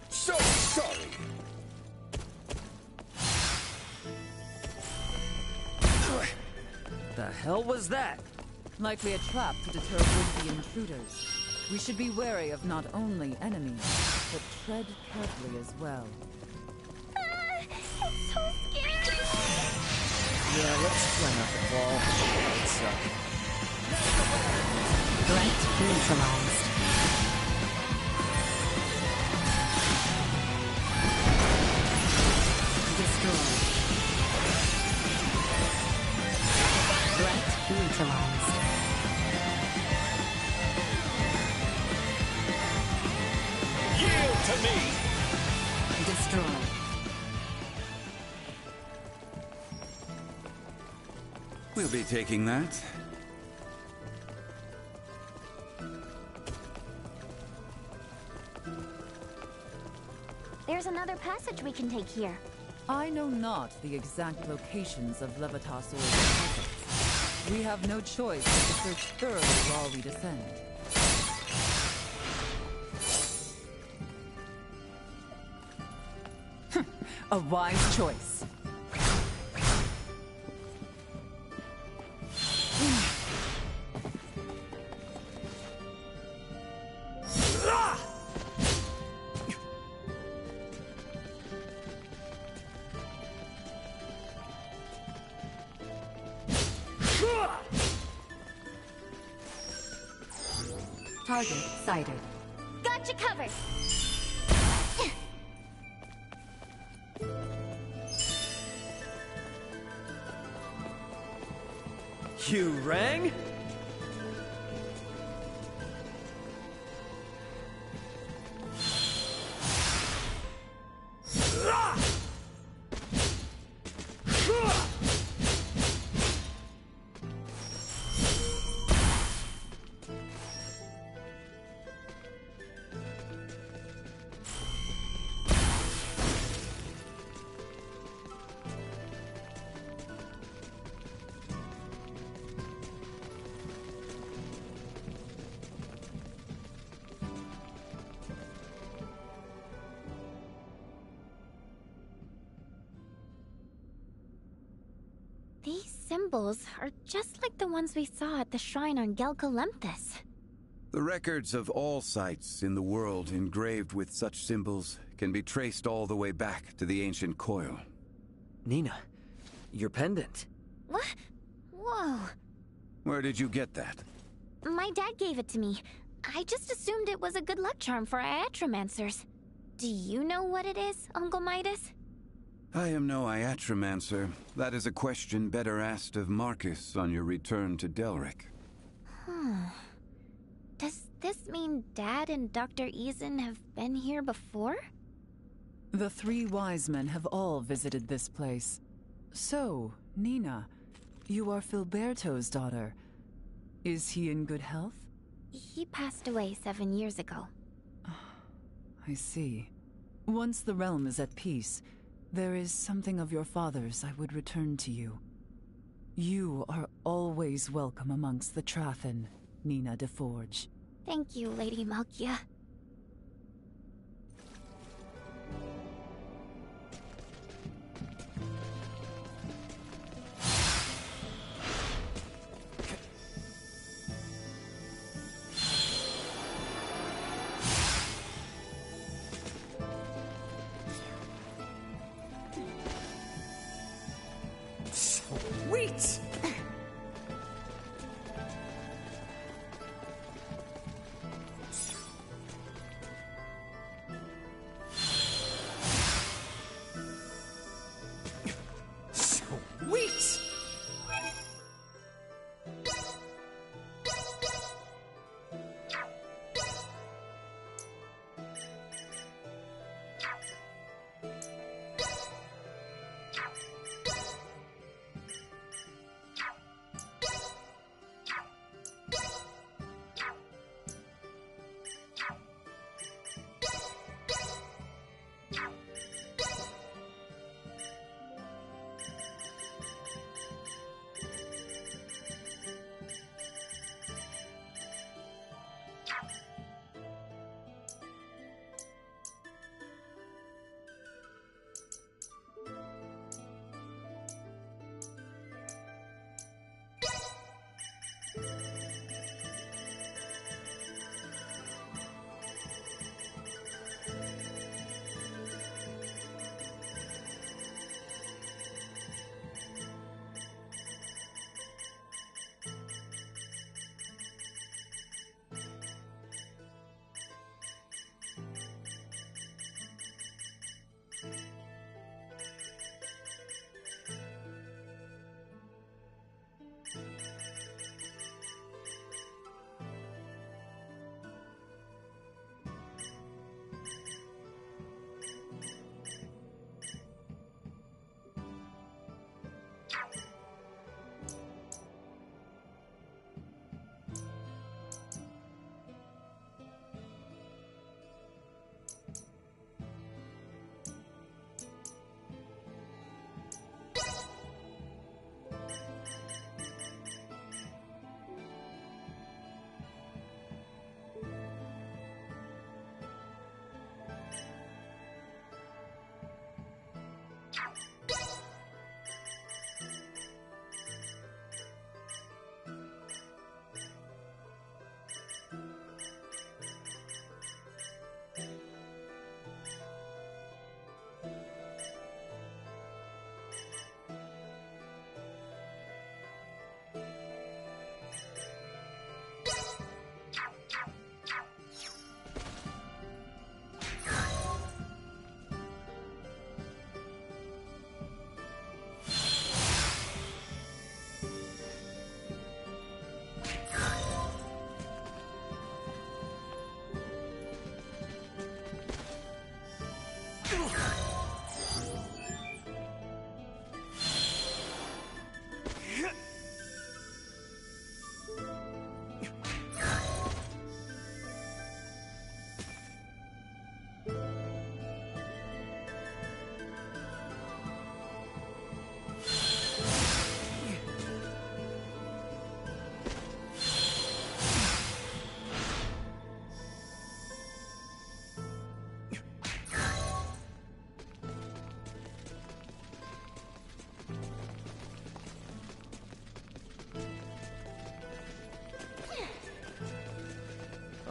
Speaker 5: So sorry.
Speaker 4: The hell was that?
Speaker 6: Likely a trap to deter would-be intruders. We should be wary of not only enemies, but tread carefully as well.
Speaker 1: It's so scary.
Speaker 4: Yeah, let's try not to fall. That suck.
Speaker 7: Threat neutralized. Destroyed. Threat neutralized.
Speaker 11: Yield to me!
Speaker 7: Destroyed.
Speaker 5: We'll be taking that.
Speaker 1: There's another passage we can take here.
Speaker 6: I know not the exact locations of Levitasor's deposits. We have no choice but to search thoroughly while we descend. A wise choice.
Speaker 7: Target sighted.
Speaker 1: Got you covered.
Speaker 4: You rang?
Speaker 1: These symbols are just like the ones we saw at the shrine on Gelkalemthus.
Speaker 5: The records of all sites in the world engraved with such symbols can be traced all the way back to the ancient coil.
Speaker 4: Nina, your pendant.
Speaker 1: What? Whoa.
Speaker 5: Where did you get that?
Speaker 1: My dad gave it to me. I just assumed it was a good luck charm for Iatromancers. Do you know what it is, Uncle Midas?
Speaker 5: I am no Iatromancer. That is a question better asked of Marcus on your return to Delric.
Speaker 1: Does this mean Dad and Dr. Eason have been here before?
Speaker 6: The three wise men have all visited this place. So, Nina, you are Filberto's daughter. Is he in good health?
Speaker 1: He passed away 7 years ago.
Speaker 6: I see. Once the realm is at peace, there is something of your father's I would return to you. You are always welcome amongst the Trathen, Nina de Forge.
Speaker 1: Thank you, Lady Malkia.
Speaker 6: Sweet! Sweet!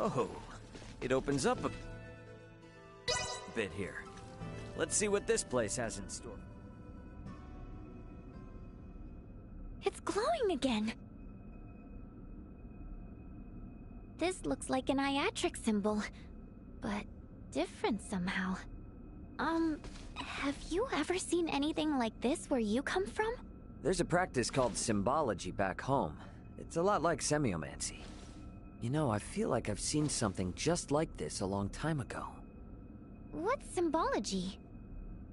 Speaker 4: Oh, it opens up a bit here. Let's see what this place has in store.
Speaker 1: It's glowing again. This looks like an Iatric symbol, but different somehow. Have you ever seen anything like this where you come from?
Speaker 4: There's a practice called symbology back home. It's a lot like semiomancy. You know, I feel like I've seen something just like this a long time ago.
Speaker 1: What's symbology?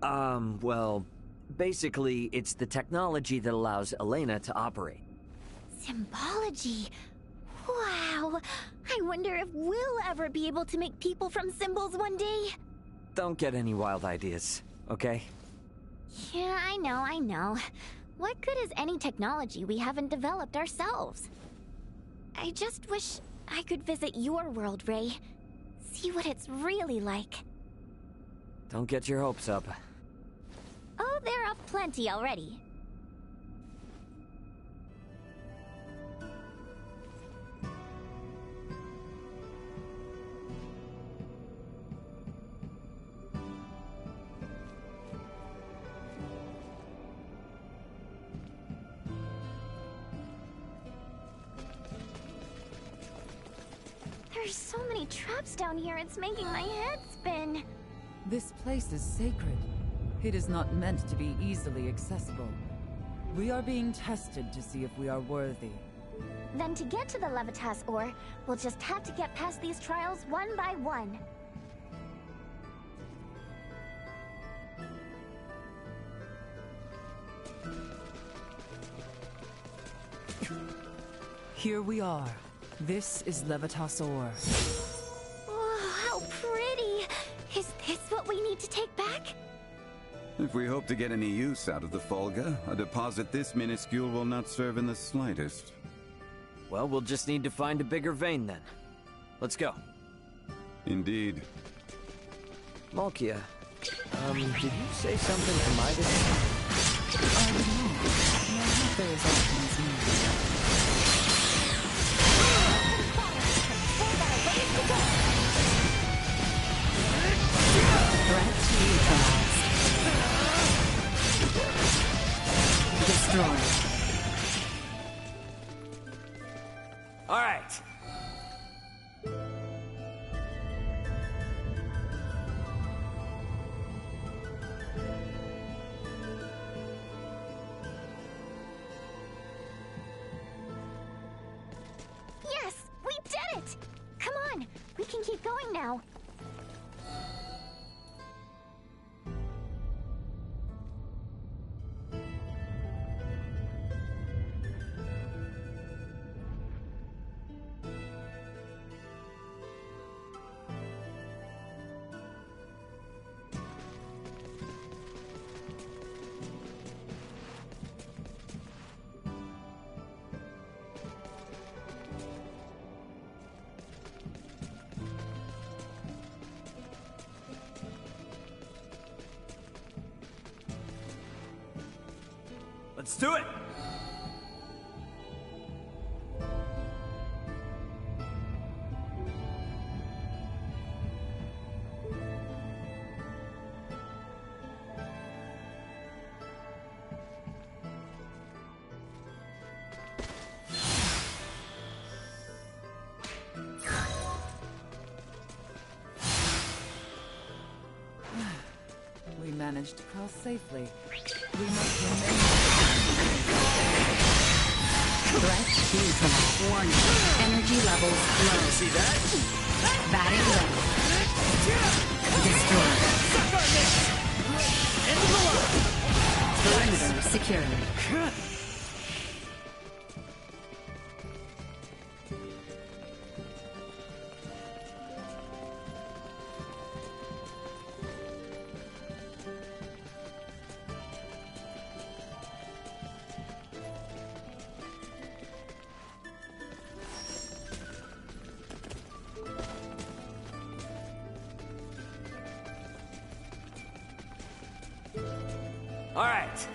Speaker 4: Well, basically, it's the technology that allows Elena to operate.
Speaker 1: Symbology? Wow! I wonder if we'll ever be able to make people from symbols one day.
Speaker 4: don't get any wild ideas, okay?
Speaker 1: Yeah, I know. What good is any technology we haven't developed ourselves? I just wish I could visit your world, Ray. See what it's really like.
Speaker 4: Don't get your hopes up.
Speaker 1: Oh, they're up plenty already. There's so many traps down here, it's making my head spin.
Speaker 6: This place is sacred. It is not meant to be easily accessible. We are being tested to see if we are worthy.
Speaker 1: Then to get to the Levitas ore, we'll just have to get past these trials one by one.
Speaker 6: Here we are. This is Levitas ore.
Speaker 1: Oh, how pretty! Is this what we need to take back?
Speaker 5: If we hope to get any use out of the Folga, a deposit this minuscule will not serve in the slightest.
Speaker 4: Well, we'll just need to find a bigger vein then. Let's go.
Speaker 5: Indeed.
Speaker 4: Malkia, did you say something to Midas?
Speaker 6: No. There is all things new. Threat neutralized. Destroyed.
Speaker 4: All right.
Speaker 1: Yes, we did it! Come on, we can keep going now.
Speaker 4: Let's do it!
Speaker 6: We managed to cross safely. We must remain.
Speaker 12: Threat neutralized. Warning. Energy levels low.
Speaker 4: See that?
Speaker 12: Batting ready. Destroyed. Perimeter secured.
Speaker 4: All right.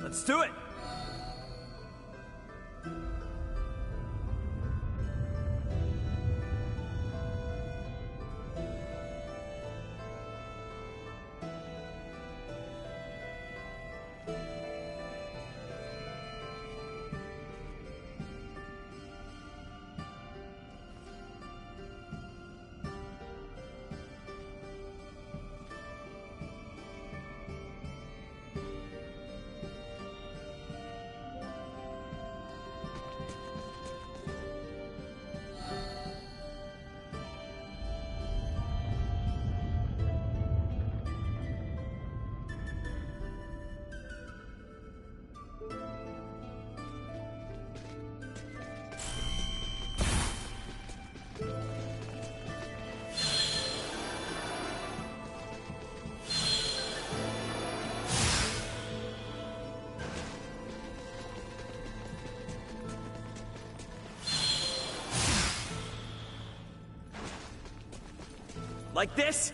Speaker 4: Let's do it! Like this?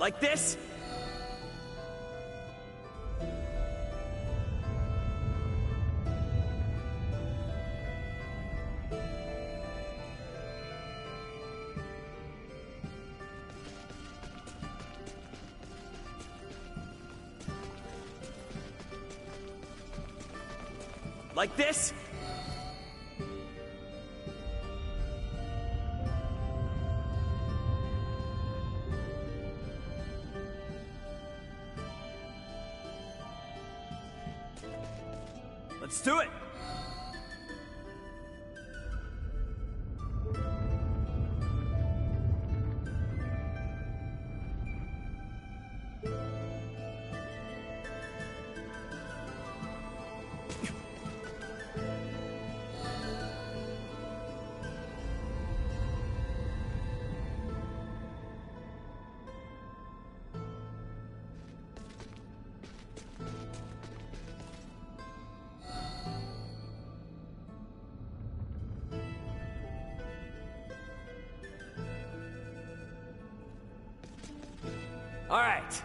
Speaker 4: Like this? Like this? Let's do it! All right.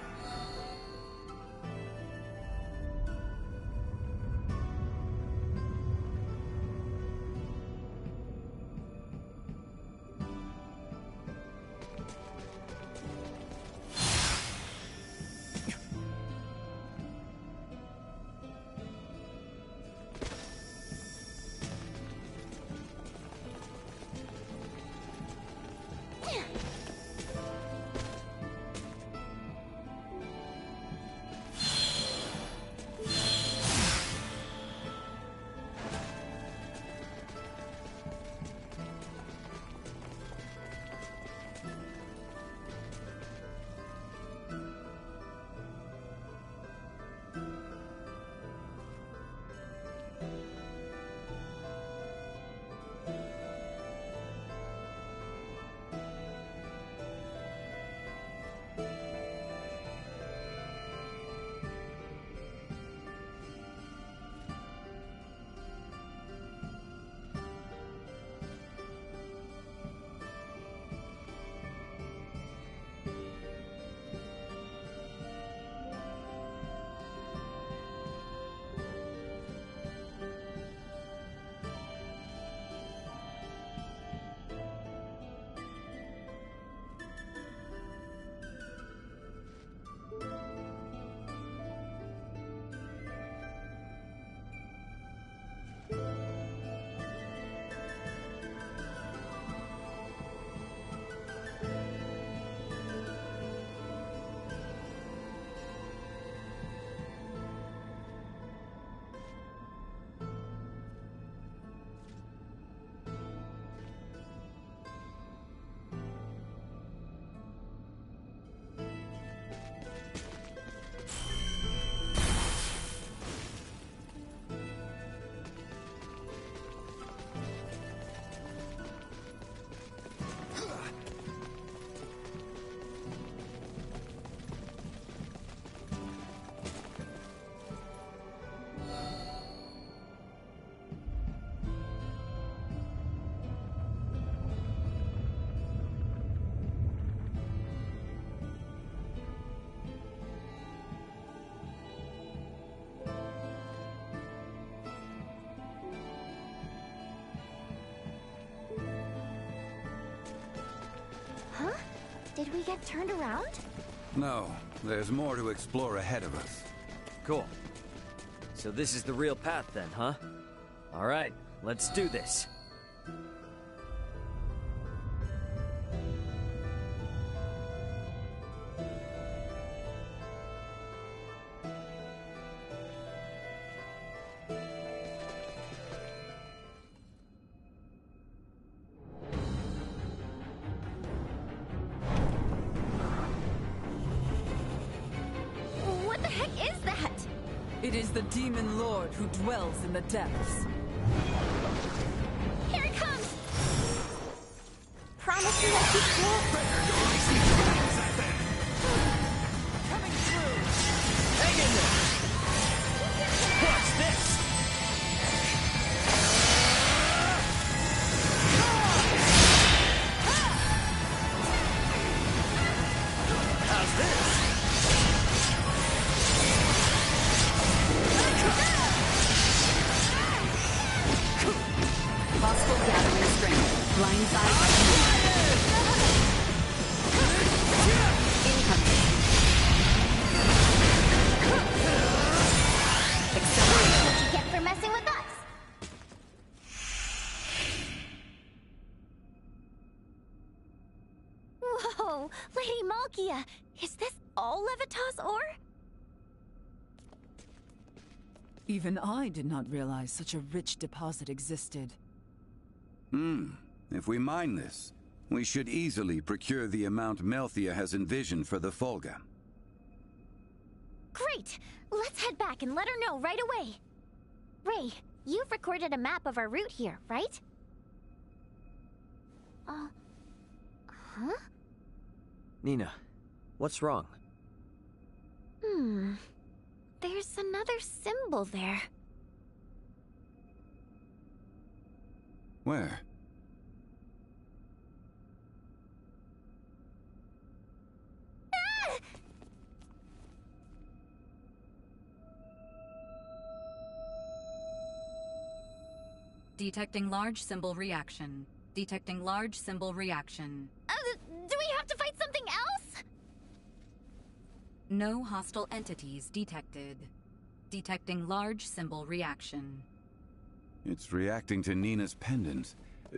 Speaker 1: Huh? Did we get turned around?
Speaker 5: No, there's more to explore ahead of us.
Speaker 4: Cool. So this is the real path then, huh? All right, let's do this.
Speaker 1: What the heck is that?
Speaker 6: It is the Demon Lord who dwells in the depths.
Speaker 1: Here it comes! Promise me that you
Speaker 4: Coming through! Hang in there! Watch this! How's this?
Speaker 12: Hostile gathering strength. Blindside incoming. Acceleration.
Speaker 1: what you get for messing with us. Whoa, Lady Malkia, is this all Levitas ore?
Speaker 6: Even I did not realize such a rich deposit existed.
Speaker 5: If we mine this, we should easily procure the amount Melthia has envisioned for the Folga.
Speaker 1: Great! Let's head back and let her know right away. Ray, you've recorded a map of our route here, right? Huh?
Speaker 4: Nina, what's wrong?
Speaker 1: There's another symbol there.
Speaker 5: Where?
Speaker 7: Detecting large symbol reaction. Detecting large symbol reaction.
Speaker 1: Do we have to fight something else?
Speaker 7: No hostile entities detected. Detecting large symbol reaction.
Speaker 5: It's reacting to Nina's pendant.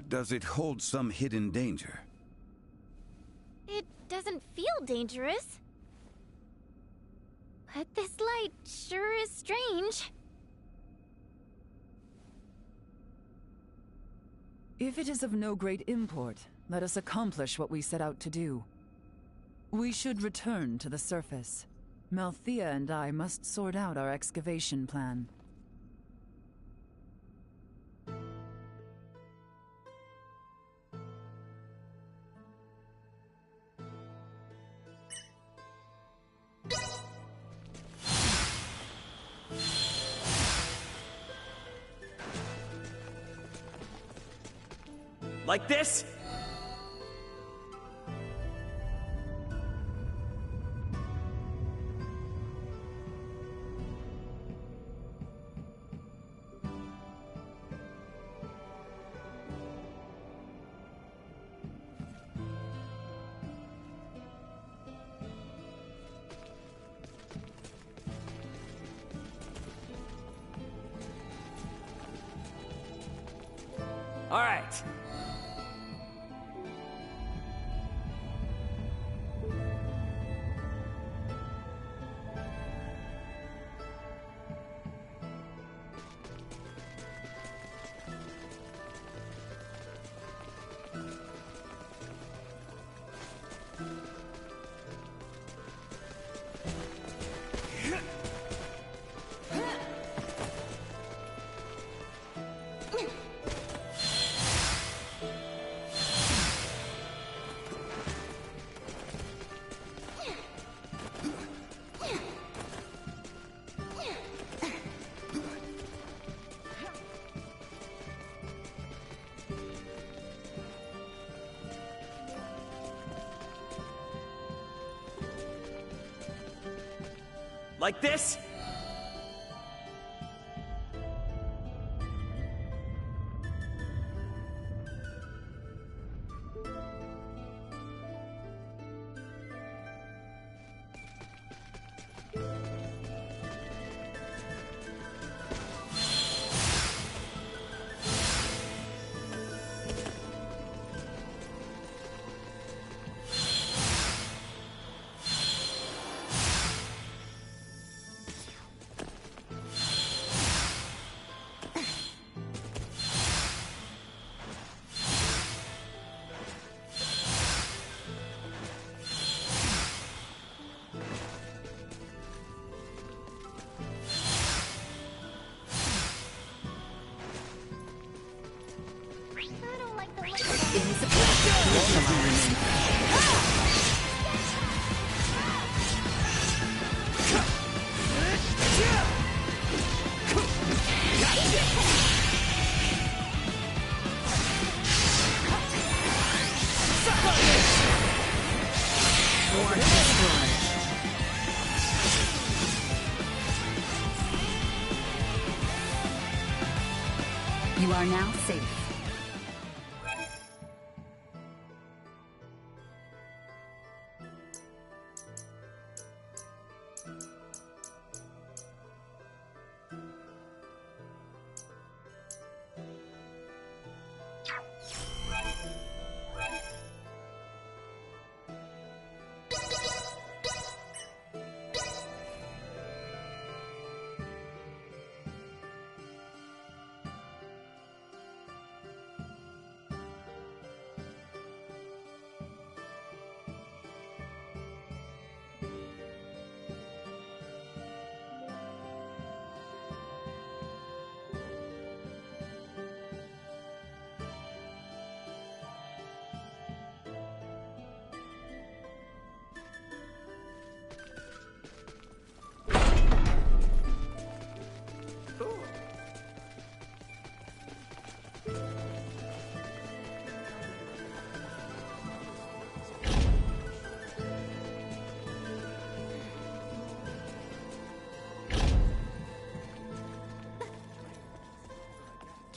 Speaker 5: Does it hold some hidden danger?
Speaker 1: It doesn't feel dangerous. But this light sure is strange.
Speaker 6: If it is of no great import, let us accomplish what we set out to do. We should return to the surface. Malthea and I must sort out our excavation plan.
Speaker 4: Like this? All right. Like this?
Speaker 12: You are now safe.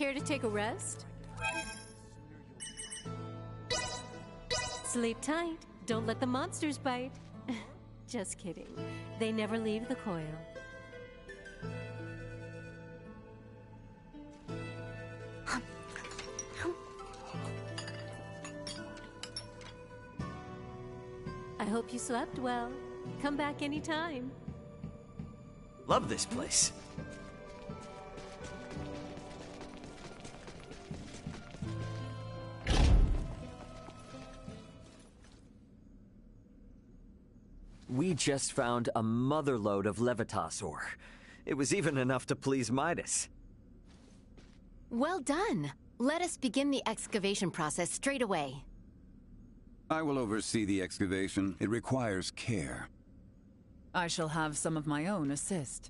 Speaker 10: Care to take a rest? Sleep tight. Don't let the monsters bite. Just kidding. They never leave the coil. I hope you slept well. Come back anytime.
Speaker 4: Love this place. We just found a motherlode of Levitas ore. It was even enough to please Midas.
Speaker 2: Well done. Let us begin the excavation process straight away.
Speaker 5: I will oversee the excavation. It requires care.
Speaker 6: I shall have some of my own assist.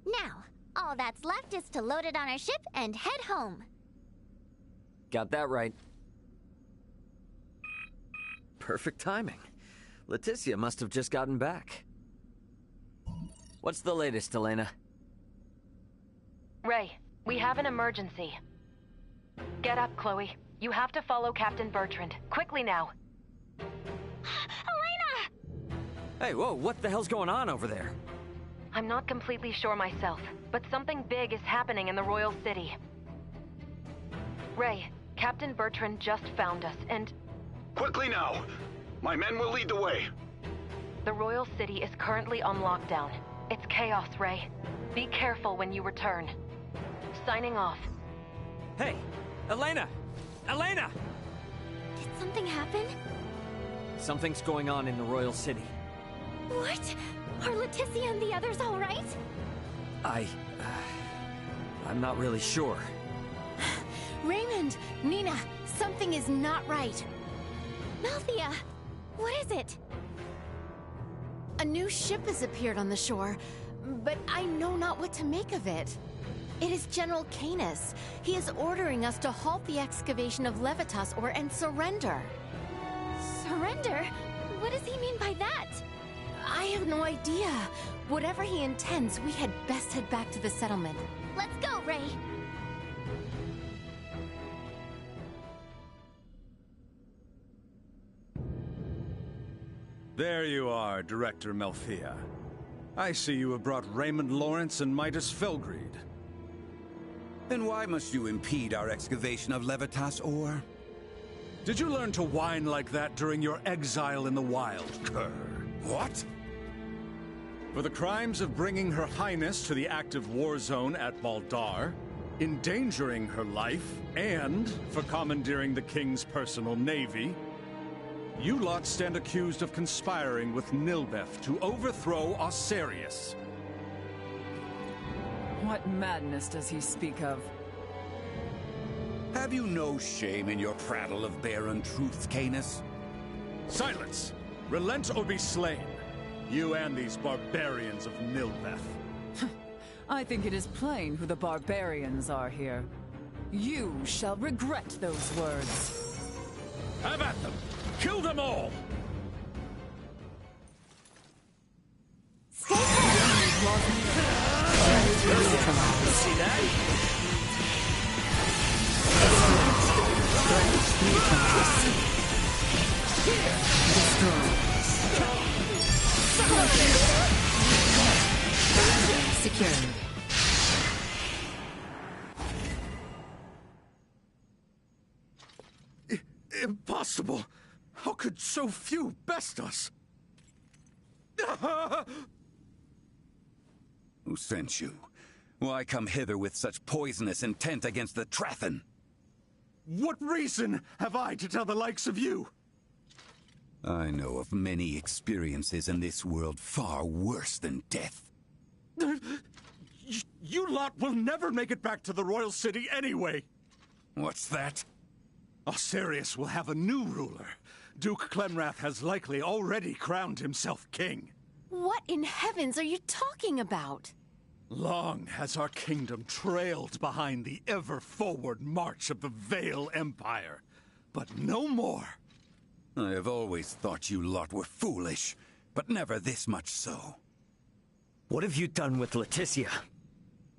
Speaker 1: Now, all that's left is to load it on our ship and head home.
Speaker 4: Got that right. Perfect timing. Leticia must have just gotten back. What's the latest, Elena?
Speaker 13: Ray, we have an emergency. Get up, Chloe. You have to follow Captain Bertrand. Quickly now.
Speaker 1: Elena!
Speaker 4: Hey, whoa, what the hell's going on over there?
Speaker 13: I'm not completely sure myself, but something big is happening in the Royal City. Ray, Captain Bertrand just found us, and...
Speaker 14: Quickly now! My men will lead the way.
Speaker 13: The Royal City is currently on lockdown. It's chaos, Ray. Be careful when you return. Signing off.
Speaker 4: Hey, Elena! Elena!
Speaker 1: Did something happen?
Speaker 4: Something's going on in the Royal City.
Speaker 1: What? Are Leticia and the others all right?
Speaker 4: I'm not really sure.
Speaker 2: Raymond! Nina! Something is not right.
Speaker 1: Malthea! What is it?
Speaker 2: A new ship has appeared on the shore, but I know not what to make of it. It is General Canis. He is ordering us to halt the excavation of Levitas ore and surrender.
Speaker 1: Surrender? What does he mean by that?
Speaker 2: I have no idea. Whatever he intends, we had best head back to the settlement.
Speaker 1: Let's go, Ray!
Speaker 15: There you are, Director Malthea. I see you have brought Raymond Lawrence and Midas Felgreed.
Speaker 5: Then why must you impede our excavation of Levitas ore?
Speaker 15: Did you learn to whine like that during your exile in the wild, Kerr?
Speaker 5: What?
Speaker 15: For the crimes of bringing Her Highness to the active war zone at Baldar, endangering her life, and for commandeering the King's personal navy, you lot stand accused of conspiring with Nilbeth to overthrow Osarius.
Speaker 6: What madness does he speak of?
Speaker 5: Have you no shame in your prattle of barren truths, Canis?
Speaker 15: Silence! Relent or be slain. You and these barbarians of Nilbeth.
Speaker 6: I think it is plain who the barbarians are here. You shall regret those words.
Speaker 15: Have at them! Kill them all!
Speaker 1: Stay calm!
Speaker 4: See that?
Speaker 12: Secured.
Speaker 15: Impossible! How could so few best us?
Speaker 5: Who sent you? Why come hither with such poisonous intent against the Trathen?
Speaker 15: What reason have I to tell the likes of you?
Speaker 5: I know of many experiences in this world far worse than death.
Speaker 15: You lot will never make it back to the Royal City anyway!
Speaker 5: What's that?
Speaker 15: Osarius will have a new ruler. Duke Clemrath has likely already crowned himself king.
Speaker 2: What in heavens are you talking about?
Speaker 15: Long has our kingdom trailed behind the ever-forward march of the Vale Empire, but no more.
Speaker 5: I have always thought you lot were foolish, but never this much so.
Speaker 4: What have you done with Leticia?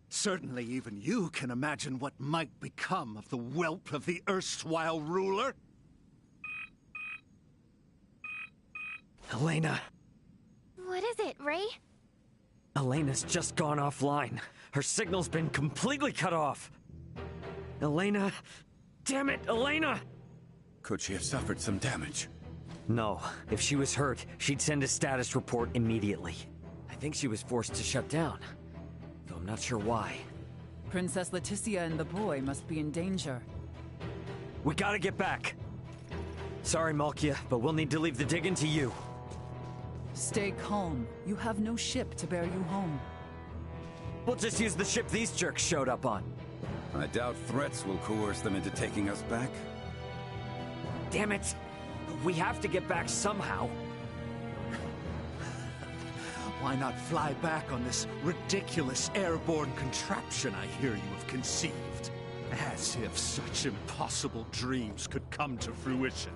Speaker 15: Certainly even you can imagine what might become of the whelp of the erstwhile ruler.
Speaker 4: Elena.
Speaker 1: What is it, Ray?
Speaker 4: Elena's just gone offline. Her signal's been completely cut off. Elena. Damn it, Elena!
Speaker 5: Could she have suffered some damage?
Speaker 4: No. If she was hurt, she'd send a status report immediately. I think she was forced to shut down, though I'm not sure why.
Speaker 6: Princess Leticia and the boy must be in danger.
Speaker 4: We gotta get back. Sorry, Malkia, but we'll need to leave the digging to you.
Speaker 6: Stay calm. You have no ship to bear you home.
Speaker 4: We'll just use the ship these jerks showed up on.
Speaker 5: I doubt threats will coerce them into taking us back.
Speaker 4: Damn it! We have to get back somehow.
Speaker 15: Why not fly back on this ridiculous airborne contraption I hear you have conceived? As if such impossible dreams could come to fruition.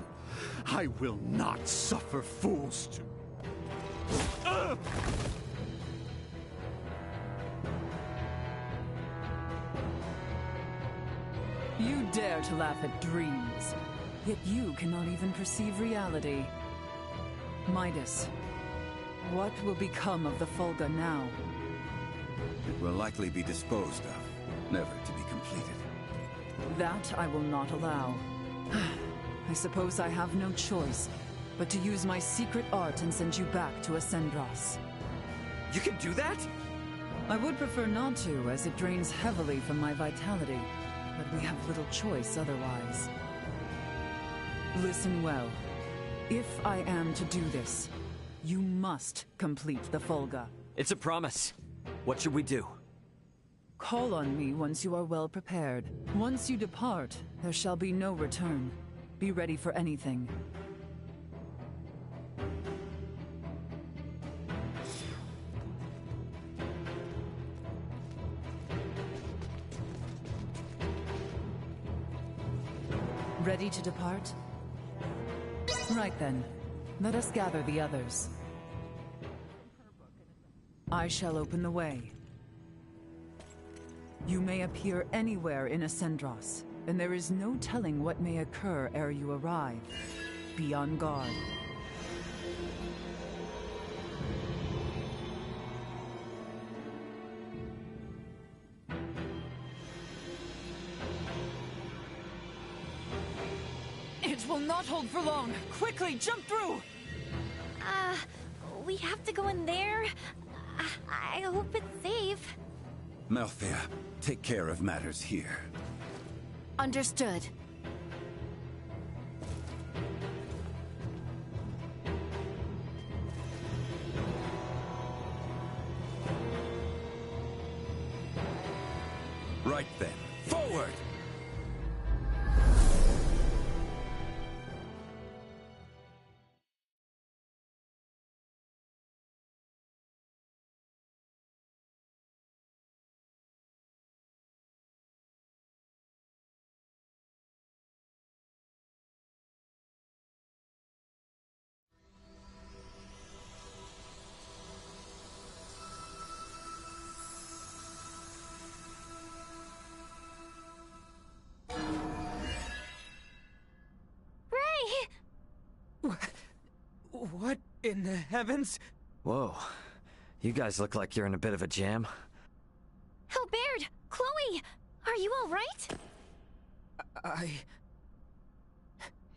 Speaker 15: I will not suffer fools to...
Speaker 6: You dare to laugh at dreams, yet you cannot even perceive reality. Midas, what will become of the Fulga now?
Speaker 5: It will likely be disposed of, never to be completed.
Speaker 6: That I will not allow. I suppose I have no choice but to use my secret art and send you back to Ascendros.
Speaker 4: You can do that?
Speaker 6: I would prefer not to, as it drains heavily from my vitality, but we have little choice otherwise. Listen well. If I am to do this, you must complete the Fulga.
Speaker 4: It's a promise. What should we do?
Speaker 6: Call on me once you are well prepared. Once you depart, there shall be no return. Be ready for anything. Ready to depart? Right then. Let us gather the others. I shall open the way. You may appear anywhere in Ascendros, and there is no telling what may occur ere you arrive. Be on guard. It will not hold for long! Quickly, jump through!
Speaker 1: We have to go in there? I hope it's safe.
Speaker 5: Malthea, take care of matters here.
Speaker 2: Understood.
Speaker 5: Right then, forward!
Speaker 8: What in the heavens?
Speaker 4: Whoa. You guys look like you're in a bit of a jam.
Speaker 1: Hilbert! Chloe! Are you all right?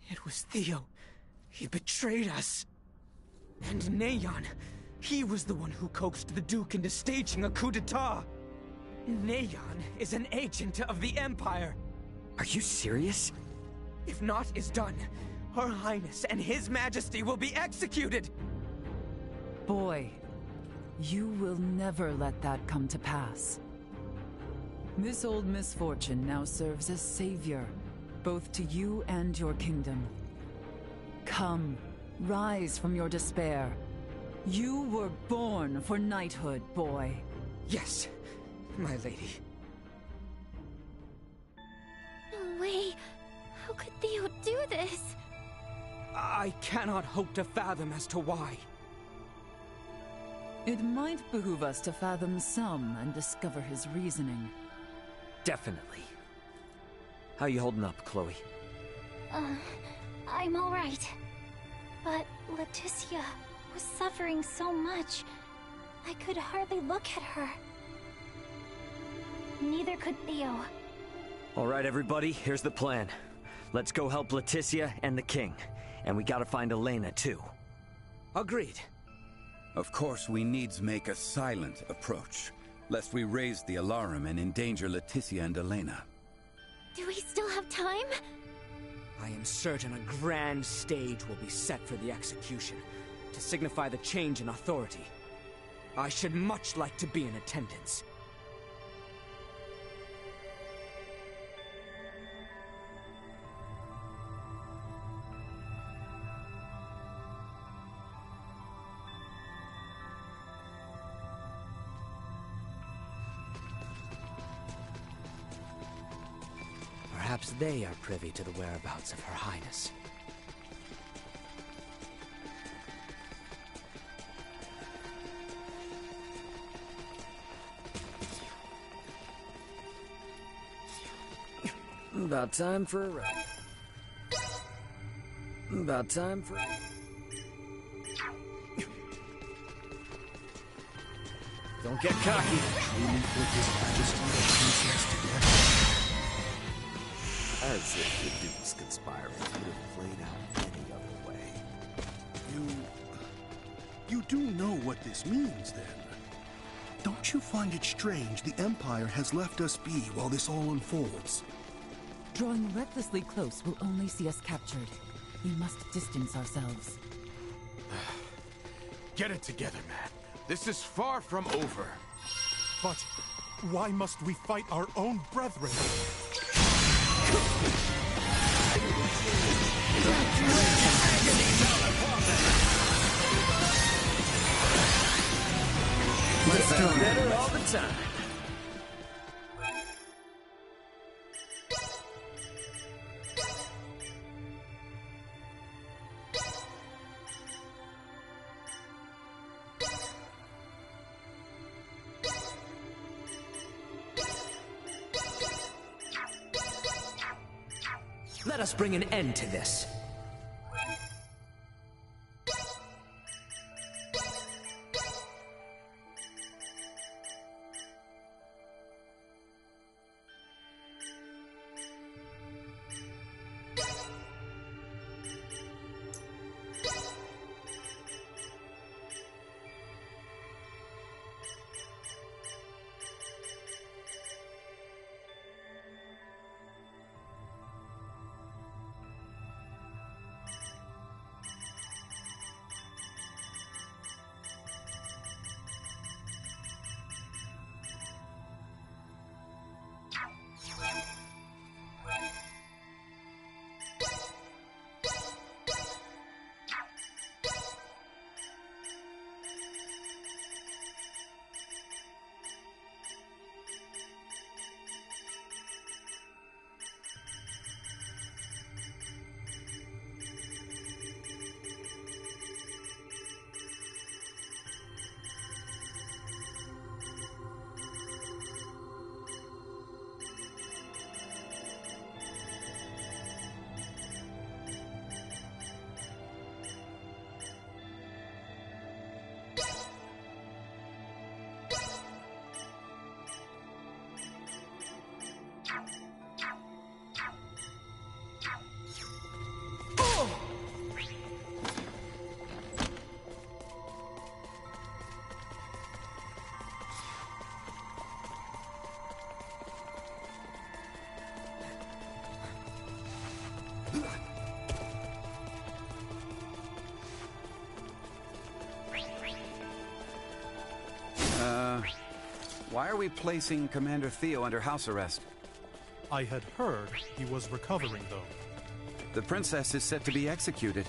Speaker 8: It was Theo. He betrayed us. And Neon. He was the one who coaxed the Duke into staging a coup d'etat. Neon is an agent of the Empire.
Speaker 4: Are you serious?
Speaker 8: If naught is done, Her Highness and His Majesty will be executed!
Speaker 6: Boy, you will never let that come to pass. This old misfortune now serves as savior, both to you and your kingdom. Come, rise from your despair. You were born for knighthood, boy.
Speaker 8: Yes, my lady.
Speaker 1: No way. How could Theo do this?
Speaker 8: I cannot hope to fathom as to why.
Speaker 6: It might behoove us to fathom some and discover his reasoning.
Speaker 4: Definitely. How you holding up, Chloe?
Speaker 1: I'm alright. But Leticia was suffering so much, I could hardly look at her. Neither could Theo.
Speaker 4: All right, everybody, here's the plan. Let's go help Leticia and the king. And we gotta find Elena, too.
Speaker 8: Agreed.
Speaker 5: Of course, we needs make a silent approach, lest we raise the alarm and endanger Leticia and Elena.
Speaker 1: Do we still have time?
Speaker 8: I am certain a grand stage will be set for the execution, to signify the change in authority. I should much like to be in attendance. Perhaps they are privy to the whereabouts of Her Highness.
Speaker 4: About time for a ride. About time for... Don't get cocky.
Speaker 16: As if the Duke's conspiring would have played out any other way.
Speaker 17: You do know what this means, then? Don't you find it strange the Empire has left us be while this all unfolds?
Speaker 6: Drawing recklessly close will only see us captured. We must distance ourselves.
Speaker 18: Get it together, man. This is far from over. But why must we fight our own brethren?
Speaker 4: Let's do better all the time.
Speaker 8: Let us bring an end to this.
Speaker 5: Why are we placing Commander Theo under house arrest?
Speaker 18: I had heard he was recovering, though.
Speaker 5: The princess is set to be executed.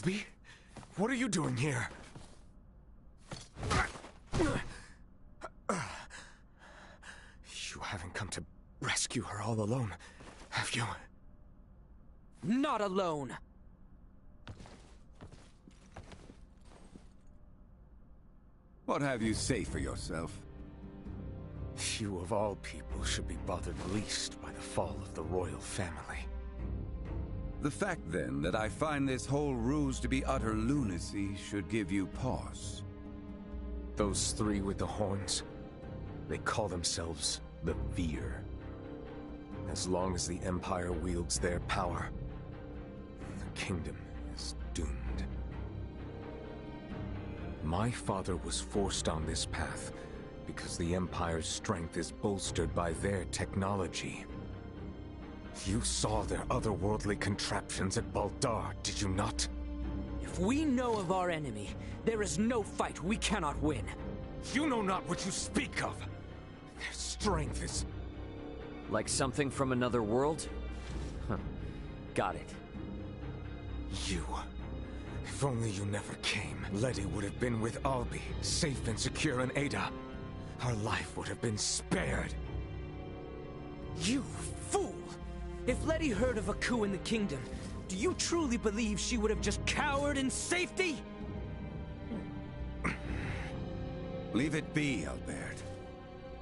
Speaker 11: Albie? What are you doing here? You haven't come to rescue her all alone, have you?
Speaker 8: Not alone!
Speaker 5: What have you say for yourself?
Speaker 11: You of all people should be bothered least by the fall of the royal family.
Speaker 5: The fact, then, that I find this whole ruse to be utter lunacy should give you pause.
Speaker 11: Those three with the horns, they call themselves the Veer. As long as the Empire wields their power, the kingdom is doomed. My father was forced on this path because the Empire's strength is bolstered by their technology. You saw their otherworldly contraptions at Baldar, did you not?
Speaker 8: If we know of our enemy, there is no fight we cannot win.
Speaker 11: You know not what you speak of. Their strength is...
Speaker 4: Like something from another world? Huh. Got it.
Speaker 11: You. If only you never came, Letty would have been with Albie, safe and secure in Ada. Her life would have been spared.
Speaker 8: You fool! If Letty heard of a coup in the kingdom, do you truly believe she would have just cowered in safety?
Speaker 5: Leave it be, Albert.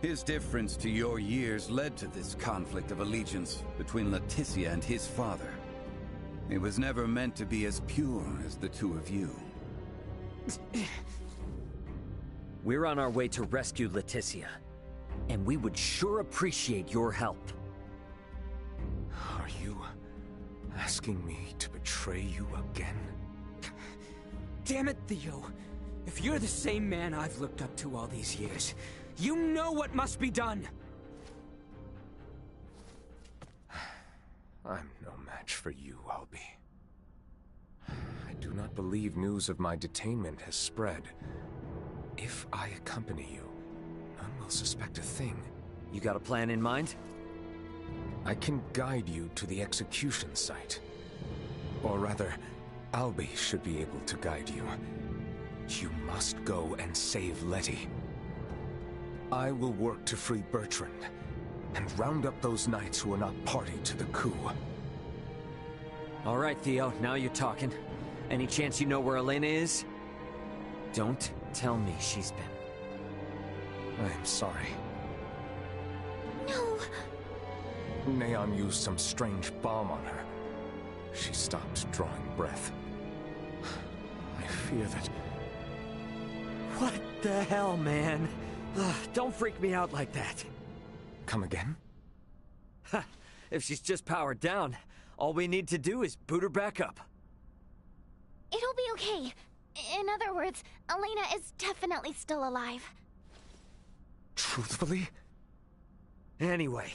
Speaker 5: His difference to your years led to this conflict of allegiance between Leticia and his father. It was never meant to be as pure as the two of you.
Speaker 4: We're on our way to rescue Leticia, and we would sure appreciate your help.
Speaker 11: Are you asking me to betray you again?
Speaker 8: Damn it, Theo. If you're the same man I've looked up to all these years, you know what must be done!
Speaker 11: I'm no match for you, Albie. I do not believe news of my detainment has spread. If I accompany you, none will suspect a thing.
Speaker 4: You got a plan in mind?
Speaker 11: I can guide you to the execution site. Or rather, Albie should be able to guide you. You must go and save Letty. I will work to free Bertrand, and round up those knights who are not party to the coup.
Speaker 4: All right, Theo, now you're talking. Any chance you know where Elena is? Don't tell me she's been...
Speaker 11: I'm sorry.
Speaker 1: No.
Speaker 11: Neon used some strange bomb on her. She stopped drawing breath. I fear that...
Speaker 4: What the hell, man? Don't freak me out like that.
Speaker 11: Come again?
Speaker 4: If she's just powered down, all we need to do is boot her back up.
Speaker 1: It'll be okay. In other words, Elena is definitely still alive.
Speaker 11: Truthfully?
Speaker 4: Anyway,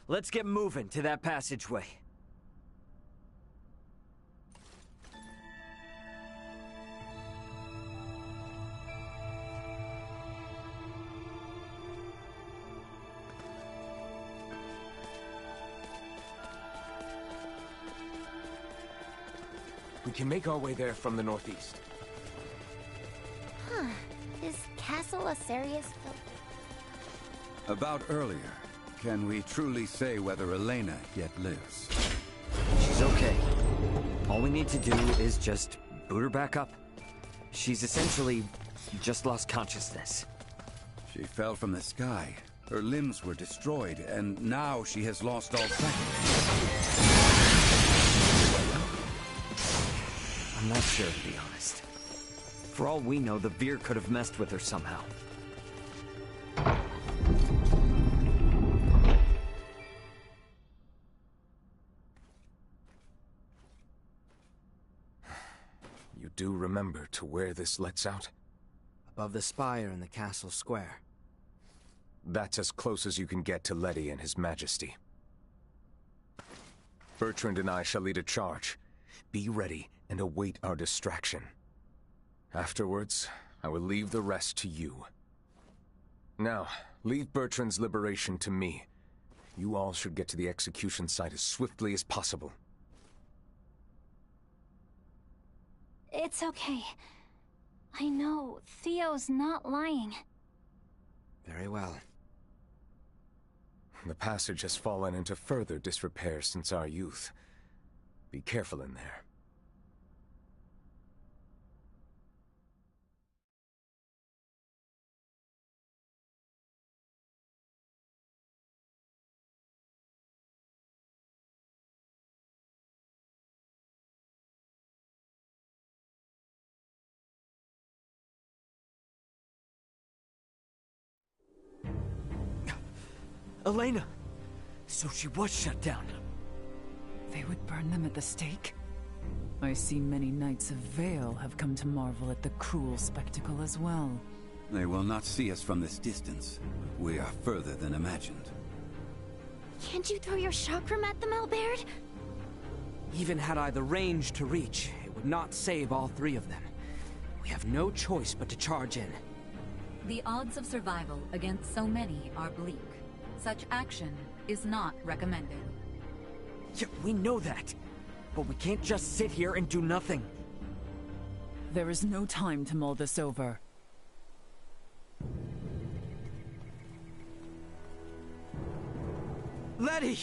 Speaker 4: let's get moving to that passageway.
Speaker 11: We can make our way there from the northeast.
Speaker 1: Huh. Is Castle a serious
Speaker 5: About earlier, can we truly say whether Elena yet lives?
Speaker 4: She's okay. All we need to do is just boot her back up. She's essentially just lost consciousness.
Speaker 5: She fell from the sky. Her limbs were destroyed, and now she has lost all track.
Speaker 4: I'm not sure, to be honest. For all we know, the Veer could have messed with her somehow.
Speaker 11: You do remember to where this lets out?
Speaker 8: Above the spire in the castle square.
Speaker 11: That's as close as you can get to Letty and His Majesty. Bertrand and I shall lead a charge. Be ready and await our distraction. Afterwards, I will leave the rest to you. Now, leave Bertrand's liberation to me. You all should get to the execution site as swiftly as possible.
Speaker 19: It's okay. I know Theo's not lying.
Speaker 8: Very well.
Speaker 11: The passage has fallen into further disrepair since our youth. Be careful in there.
Speaker 4: Elena! So she was shut down.
Speaker 6: They would burn them at the stake? I see many Knights of Vale have come to marvel at the cruel spectacle as well.
Speaker 5: They will not see us from this distance. We are further than imagined.
Speaker 1: Can't you throw your chakram at them, Albert?
Speaker 8: Even had I the range to reach, it would not save all three of them. We have no choice but to charge in.
Speaker 7: The odds of survival against so many are bleak. Such action is not recommended.
Speaker 4: Yeah, we know that. But we can't just sit here and do nothing.
Speaker 6: There is no time to mull this over.
Speaker 4: Letty!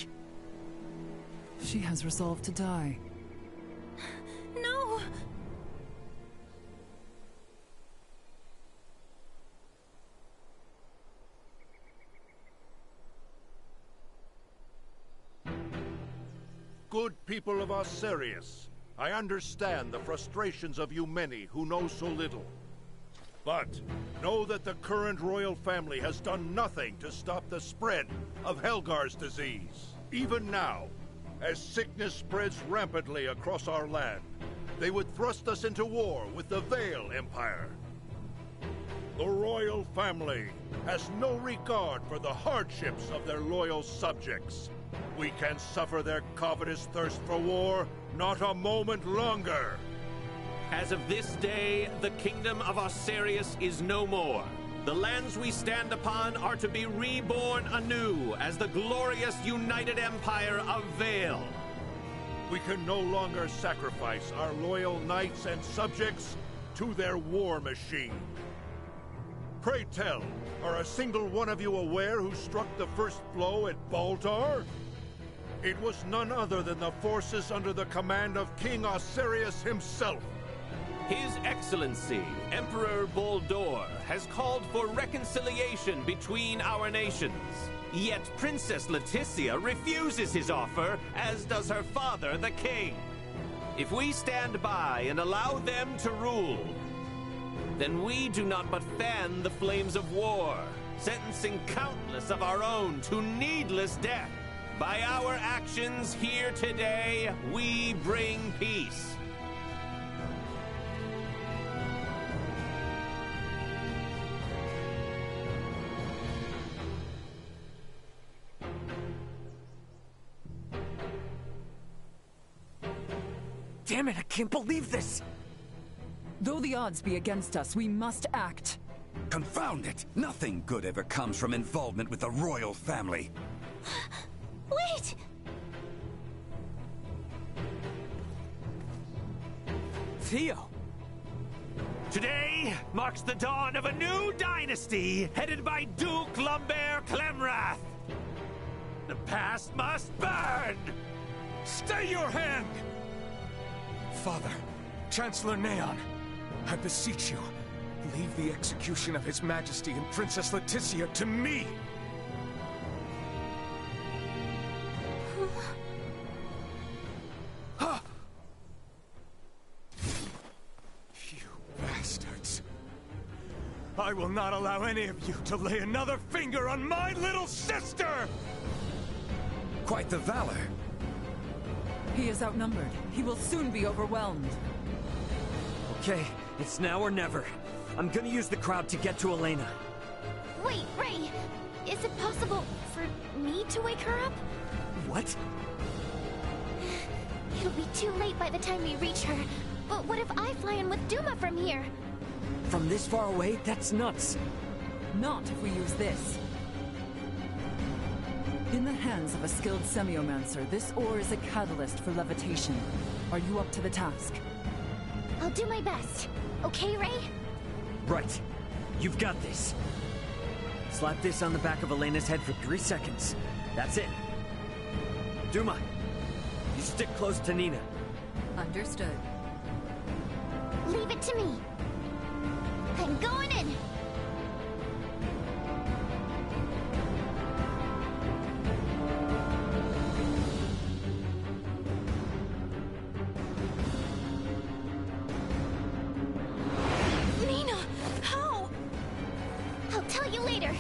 Speaker 6: She has resolved to die.
Speaker 19: No!
Speaker 20: Good people of Osarius, I understand the frustrations of you many who know so little. But know that the current royal family has done nothing to stop the spread of Helgar's disease. Even now, as sickness spreads rampantly across our land, they would thrust us into war with the Vale Empire. The royal family has no regard for the hardships of their loyal subjects. We can suffer their covetous thirst for war not a moment longer.
Speaker 21: As of this day, the kingdom of Osarius is no more. The lands we stand upon are to be reborn anew as the glorious united empire of Vale.
Speaker 20: We can no longer sacrifice our loyal knights and subjects to their war machine. Pray tell, are a single one of you aware who struck the first blow at Baldur? It was none other than the forces under the command of King Osarius himself.
Speaker 21: His Excellency, Emperor Baldur, has called for reconciliation between our nations. Yet Princess Leticia refuses his offer, as does her father, the king. If we stand by and allow them to rule, then we do not but fan the flames of war, sentencing countless of our own to needless death. By our actions here today, we bring peace.
Speaker 4: Damn it, I can't believe this!
Speaker 6: Though the odds be against us, we must act.
Speaker 5: Confound it! Nothing good ever comes from involvement with the royal family.
Speaker 1: Wait!
Speaker 4: Theo!
Speaker 21: Today marks the dawn of a new dynasty headed by Duke Lambert Clemrath. The past must burn!
Speaker 18: Stay your hand! Father, Chancellor Neon, I beseech you, leave the execution of His Majesty and Princess Leticia to me! You bastards! I will not allow any of you to lay another finger on my little sister!
Speaker 5: Quite the valor.
Speaker 6: He is outnumbered. He will soon be overwhelmed.
Speaker 4: Okay, it's now or never. I'm gonna use the crowd to get to Elena.
Speaker 1: Wait, Ray! Is it possible for me to wake her up?
Speaker 4: What?
Speaker 1: It'll be too late by the time we reach her. But what if I fly in with Duma from here?
Speaker 4: From this far away? That's nuts.
Speaker 6: Not if we use this. In the hands of a skilled semiomancer, this ore is a catalyst for levitation. Are you up to the task?
Speaker 1: I'll do my best. Okay, Ray?
Speaker 4: Right. You've got this. Slap this on the back of Elena's head for 3 seconds. That's it. Duma, you stick close to Nina.
Speaker 7: Understood.
Speaker 1: Leave it to me. I'm going in.
Speaker 10: Nina, how?
Speaker 1: I'll tell you later.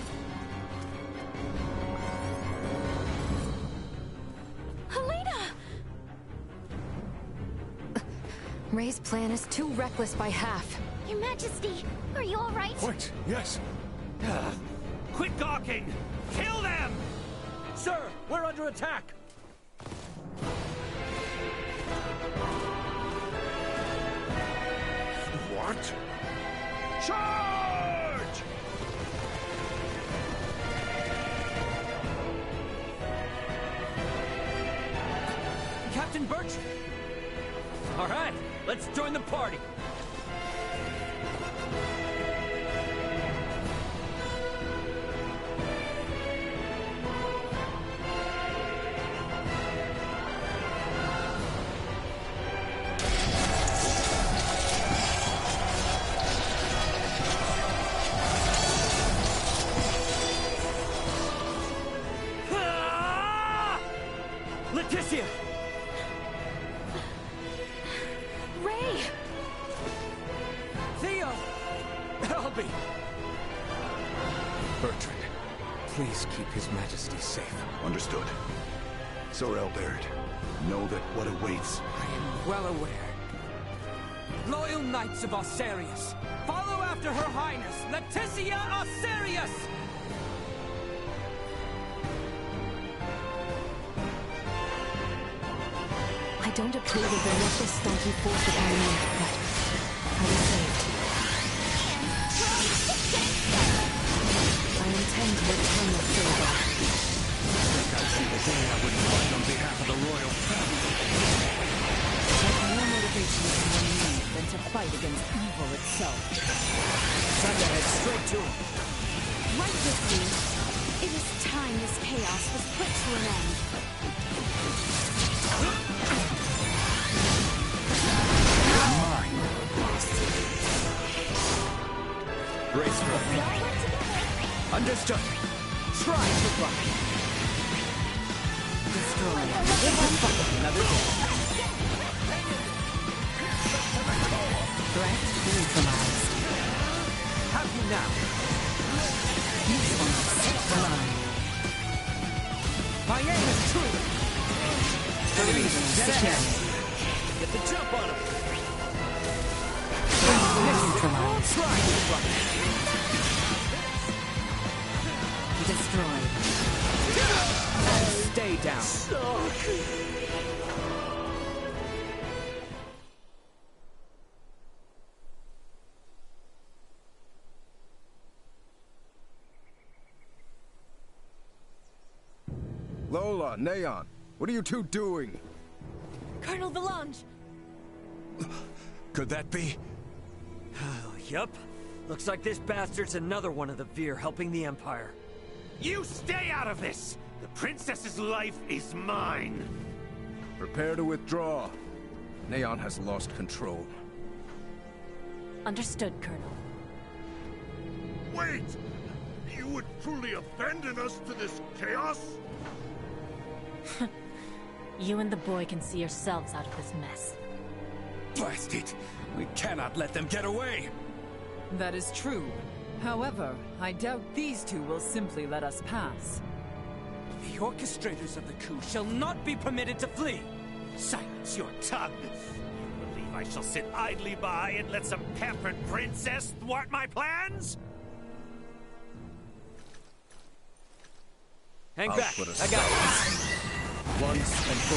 Speaker 10: Helena!
Speaker 13: Ray's plan is too reckless by half.
Speaker 1: Your Majesty, are you all right?
Speaker 18: Wait, yes.
Speaker 21: Quit gawking! Kill them!
Speaker 4: Sir, we're under attack!
Speaker 20: What? Charge!
Speaker 4: Captain Birch! All right, let's join the party. Leticia!
Speaker 10: Ray!
Speaker 4: Theo!
Speaker 18: Albie! Bertrand, please keep His Majesty safe.
Speaker 17: Understood. Sir Albert, know that what awaits.
Speaker 8: I am well aware. Loyal Knights of Osarius, follow after Her Highness, Leticia Osarius!
Speaker 13: I don't approve of the reckless stunt he forced upon me, but I was saved. I intend to return the favor.
Speaker 17: I think I'd see the day I would fight on behalf of the royal family.
Speaker 6: There's more motivation in one need than to fight against evil itself.
Speaker 4: Time to head straight to him.
Speaker 9: Right with you. It is time this chaos was put to an end.
Speaker 4: Brace for it. Understood. Try to fly.
Speaker 6: Destroy.
Speaker 4: Another day.
Speaker 6: Threat neutralized.
Speaker 4: Have you now?
Speaker 6: This one set the line.
Speaker 4: My aim is true. Get ahead.
Speaker 6: Secure.
Speaker 4: Get the jump on him.
Speaker 6: Neutralized.
Speaker 4: Try to fly.
Speaker 6: Destroyed.
Speaker 4: Stay down.
Speaker 3: Lola, Neon, what are you two doing?
Speaker 10: Colonel Valange!
Speaker 18: Could that be?
Speaker 4: Yup. Looks like this bastard's another one of the Veer helping the Empire.
Speaker 21: You stay out of this! The princess's life is mine!
Speaker 3: Prepare to withdraw. Neon has lost control.
Speaker 10: Understood, Colonel.
Speaker 20: Wait! You would truly abandon us to this chaos?
Speaker 10: You and the boy can see yourselves out of this mess.
Speaker 5: Blast it! We cannot let them get away!
Speaker 6: That is true. However, I doubt these two will simply let us pass.
Speaker 8: The orchestrators of the coup shall not be permitted to flee!
Speaker 21: Silence your tongue! You believe I shall sit idly by and let some pampered princess thwart my plans?
Speaker 4: Hang
Speaker 3: I'll
Speaker 4: back.
Speaker 3: put a
Speaker 4: I got it.
Speaker 3: Once and for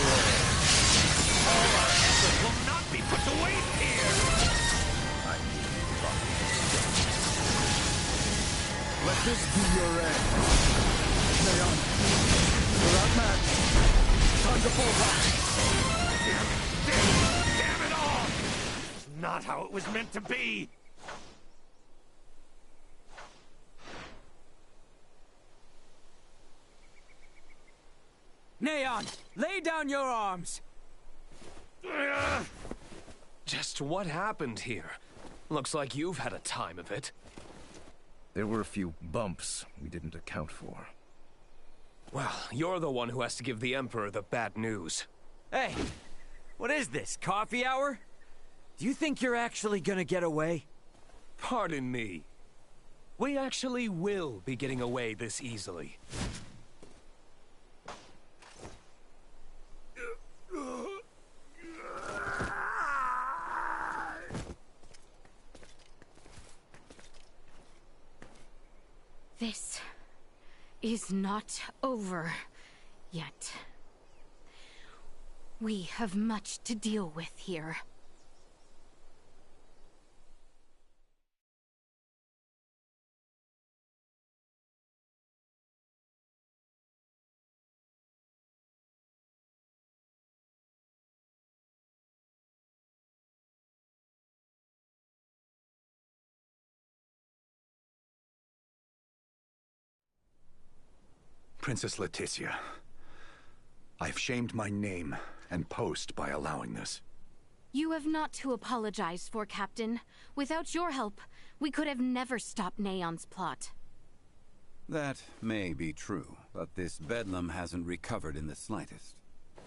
Speaker 21: All our effort will not be put to waste here!
Speaker 3: Let this be your end. Neon, we're outmatched. Time to pull back.
Speaker 21: Damn it all!
Speaker 18: not how it was meant to be!
Speaker 8: Neon, lay down your arms!
Speaker 11: Just what happened here? Looks like you've had a time of it.
Speaker 3: There were a few bumps we didn't account for.
Speaker 11: Well, you're the one who has to give the Emperor the bad news.
Speaker 4: Hey, what is this, coffee hour? Do you think you're actually gonna get away?
Speaker 11: Pardon me. We actually will be getting away this easily.
Speaker 9: This is not over yet. We have much to deal with here.
Speaker 14: Princess Leticia, I've shamed my name and post by allowing this.
Speaker 9: You have not to apologize for, Captain. Without your help, we could have never stopped Neon's plot.
Speaker 5: That may be true, but this bedlam hasn't recovered in the slightest.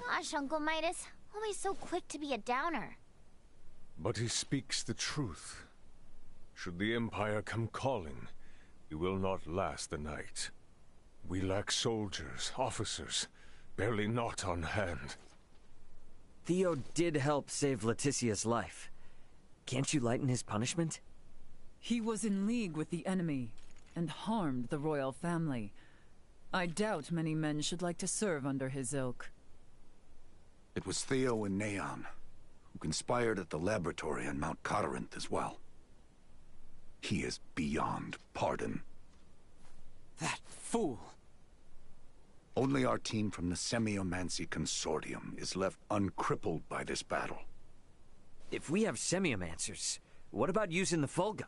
Speaker 1: Gosh, Uncle Midas, always so quick to be a downer.
Speaker 18: But he speaks the truth. Should the Empire come calling, we will not last the night. We lack soldiers, officers, barely not on hand.
Speaker 4: Theo did help save Leticia's life. Can't you lighten his punishment?
Speaker 6: He was in league with the enemy and harmed the royal family. I doubt many men should like to serve under his ilk.
Speaker 14: It was Theo and Neon, who conspired at the laboratory on Mount Corinth as well. He is beyond pardon.
Speaker 8: That fool!
Speaker 14: Only our team from the Semiomancy Consortium is left uncrippled by this battle.
Speaker 4: If we have Semiomancers, what about using the Fulga?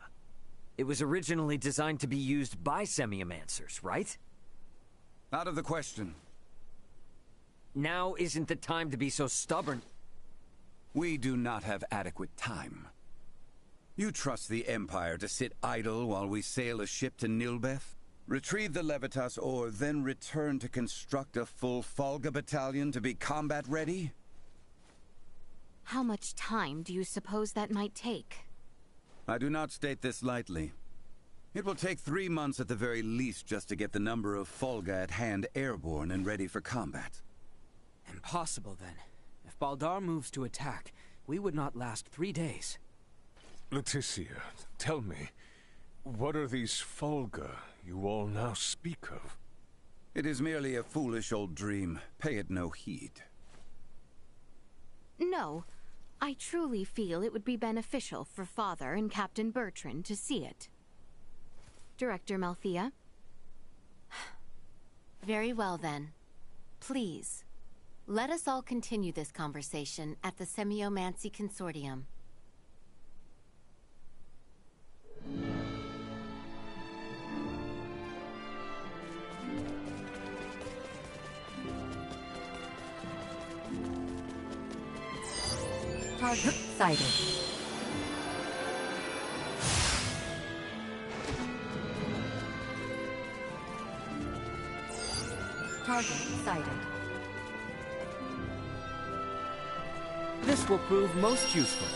Speaker 4: It was originally designed to be used by Semiomancers, right?
Speaker 5: Out of the question.
Speaker 4: Now isn't the time to be so stubborn.
Speaker 5: We do not have adequate time. You trust the Empire to sit idle while we sail a ship to Nilbeth? Retrieve the Levitas ore, then return to construct a full Fulga battalion to be combat ready?
Speaker 9: How much time do you suppose that might take?
Speaker 5: I do not state this lightly. It will take 3 months at the very least just to get the number of Fulga at hand airborne and ready for combat.
Speaker 8: Impossible, then. If Baldar moves to attack, we would not last 3 days.
Speaker 18: Leticia, tell me, what are these Fulga you all now speak of?
Speaker 5: It is merely a foolish old dream. Pay it no heed.
Speaker 9: No. I truly feel it would be beneficial for Father and Captain Bertrand to see it. Director Malthea?
Speaker 2: Very well, then. Please, let us all continue this conversation at the Semiomancy Consortium.
Speaker 12: Target sighted. Target sighted.
Speaker 8: This will prove most useful.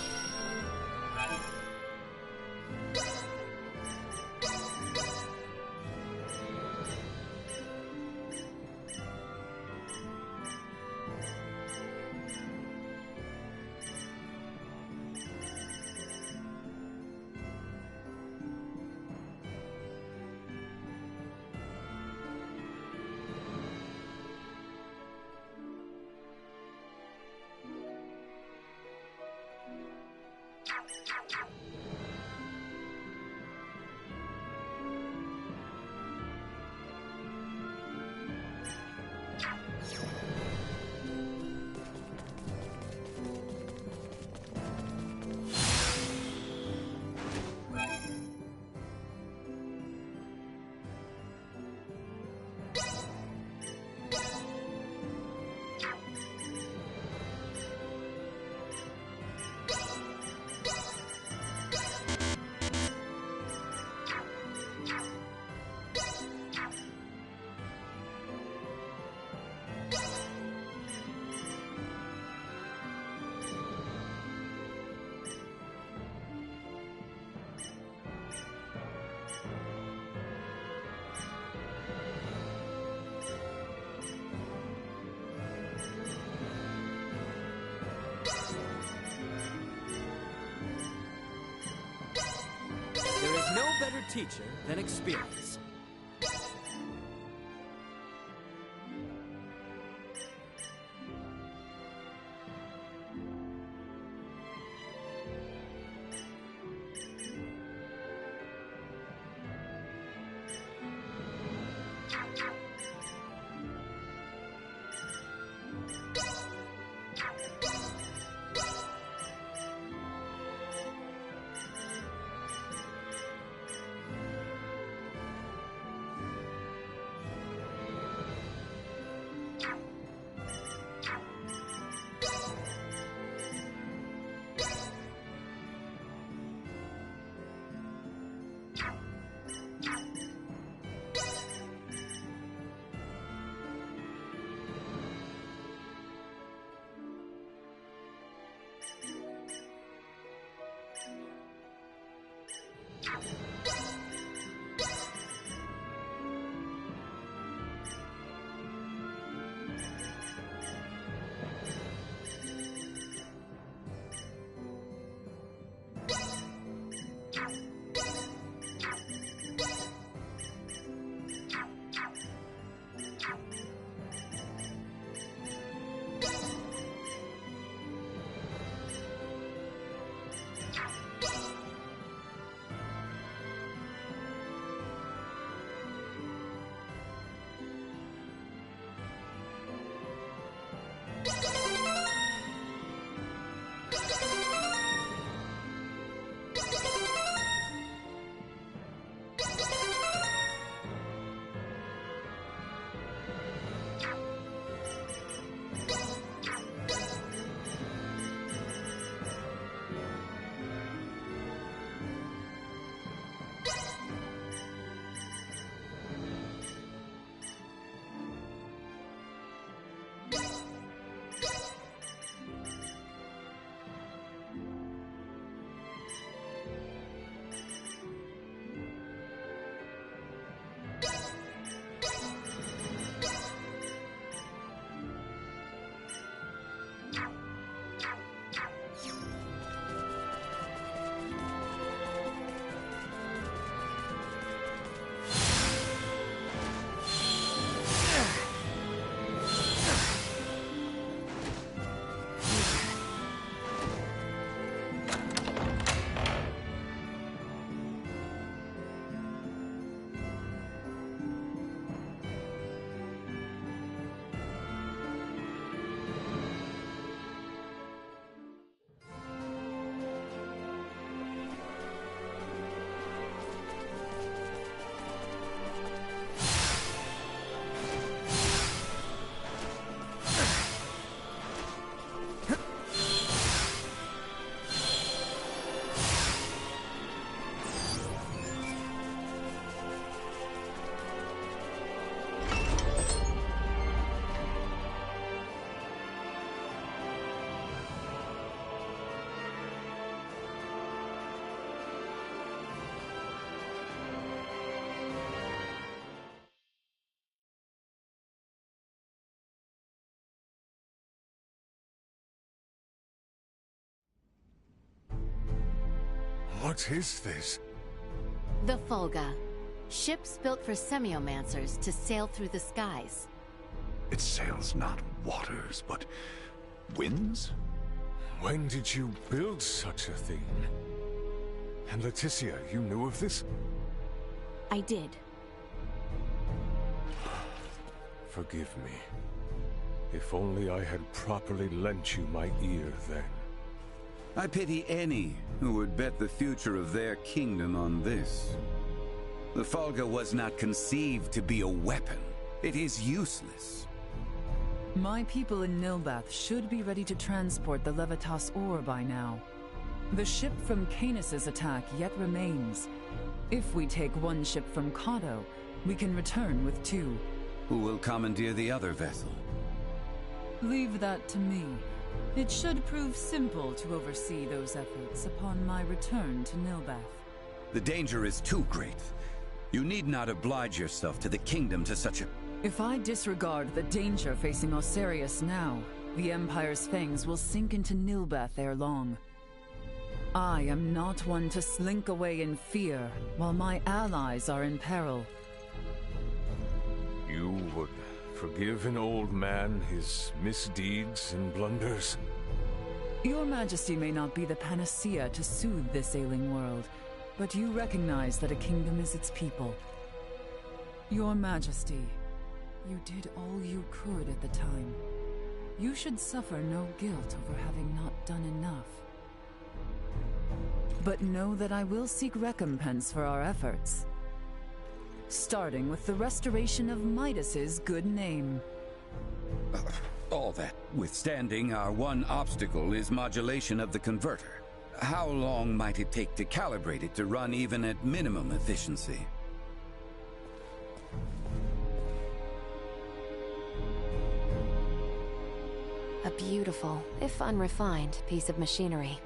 Speaker 8: There's no better teacher than experience.
Speaker 18: What is this?
Speaker 2: The Fulga. Ships built for semiomancers to sail through the skies.
Speaker 14: It sails not waters, but winds?
Speaker 18: When did you build such a thing? And Leticia, you knew of this?
Speaker 2: I did.
Speaker 18: Forgive me. If only I had properly lent you my ear then.
Speaker 5: I pity any who would bet the future of their kingdom on this. The Fulga was not conceived to be a weapon. It is useless.
Speaker 6: My people in Nilbath should be ready to transport the Levitas ore by now. The ship from Canis' attack yet remains. If we take one ship from Kato, we can return with two.
Speaker 5: Who will commandeer the other vessel?
Speaker 6: Leave that to me. It should prove simple to oversee those efforts upon my return to Nilbath.
Speaker 5: The danger is too great. You need not oblige yourself to the kingdom to such a...
Speaker 6: If I disregard the danger facing Osarius now, the Empire's fangs will sink into Nilbath ere long. I am not one to slink away in fear while my allies are in peril.
Speaker 18: You would forgive an old man his misdeeds and blunders?
Speaker 6: Your Majesty may not be the panacea to soothe this ailing world, but you recognize that a kingdom is its people. Your Majesty, you did all you could at the time. You should suffer no guilt over having not done enough. But know that I will seek recompense for our efforts. Starting with the restoration of Midas's good name.
Speaker 5: All that withstanding, our one obstacle is modulation of the converter. How long might it take to calibrate it to run even at minimum efficiency?
Speaker 2: A beautiful, if unrefined, piece of machinery.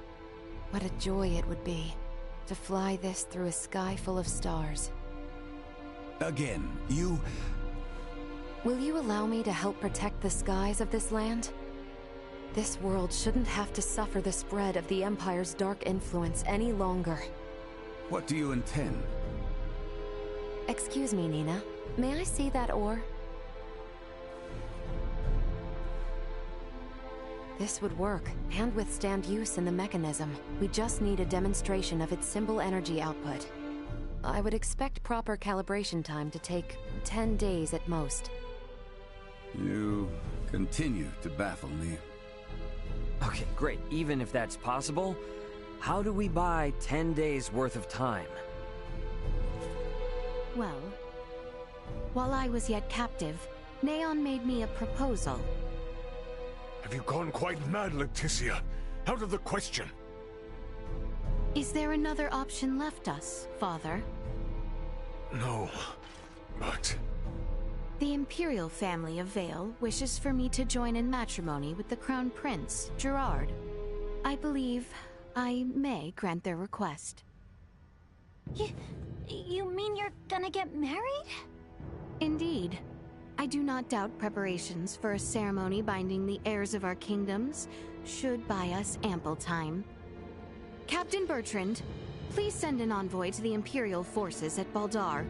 Speaker 2: What a joy it would be to fly this through a sky full of stars.
Speaker 5: Again,
Speaker 2: Will you allow me to help protect the skies of this land? This world shouldn't have to suffer the spread of the Empire's dark influence any longer.
Speaker 5: What do you intend?
Speaker 2: Excuse me, Nina. May I see that ore? This would work, and withstand use in the mechanism. We just need a demonstration of its symbol energy output. I would expect proper calibration time to take 10 days at most.
Speaker 5: You continue to baffle me.
Speaker 4: Okay, great. Even if that's possible, how do we buy 10 days worth of time?
Speaker 9: Well, while I was yet captive, Neon made me a proposal.
Speaker 18: Have you gone quite mad, Leticia? Out of the question.
Speaker 9: Is there another option left us, Father?
Speaker 18: No, but...
Speaker 9: The Imperial family of Vale wishes for me to join in matrimony with the Crown Prince, Gerard. I believe I may grant their request.
Speaker 19: You mean you're gonna get married?
Speaker 9: Indeed. I do not doubt preparations for a ceremony binding the heirs of our kingdoms should buy us ample time. Captain Bertrand, please send an envoy to the Imperial forces at Baldar.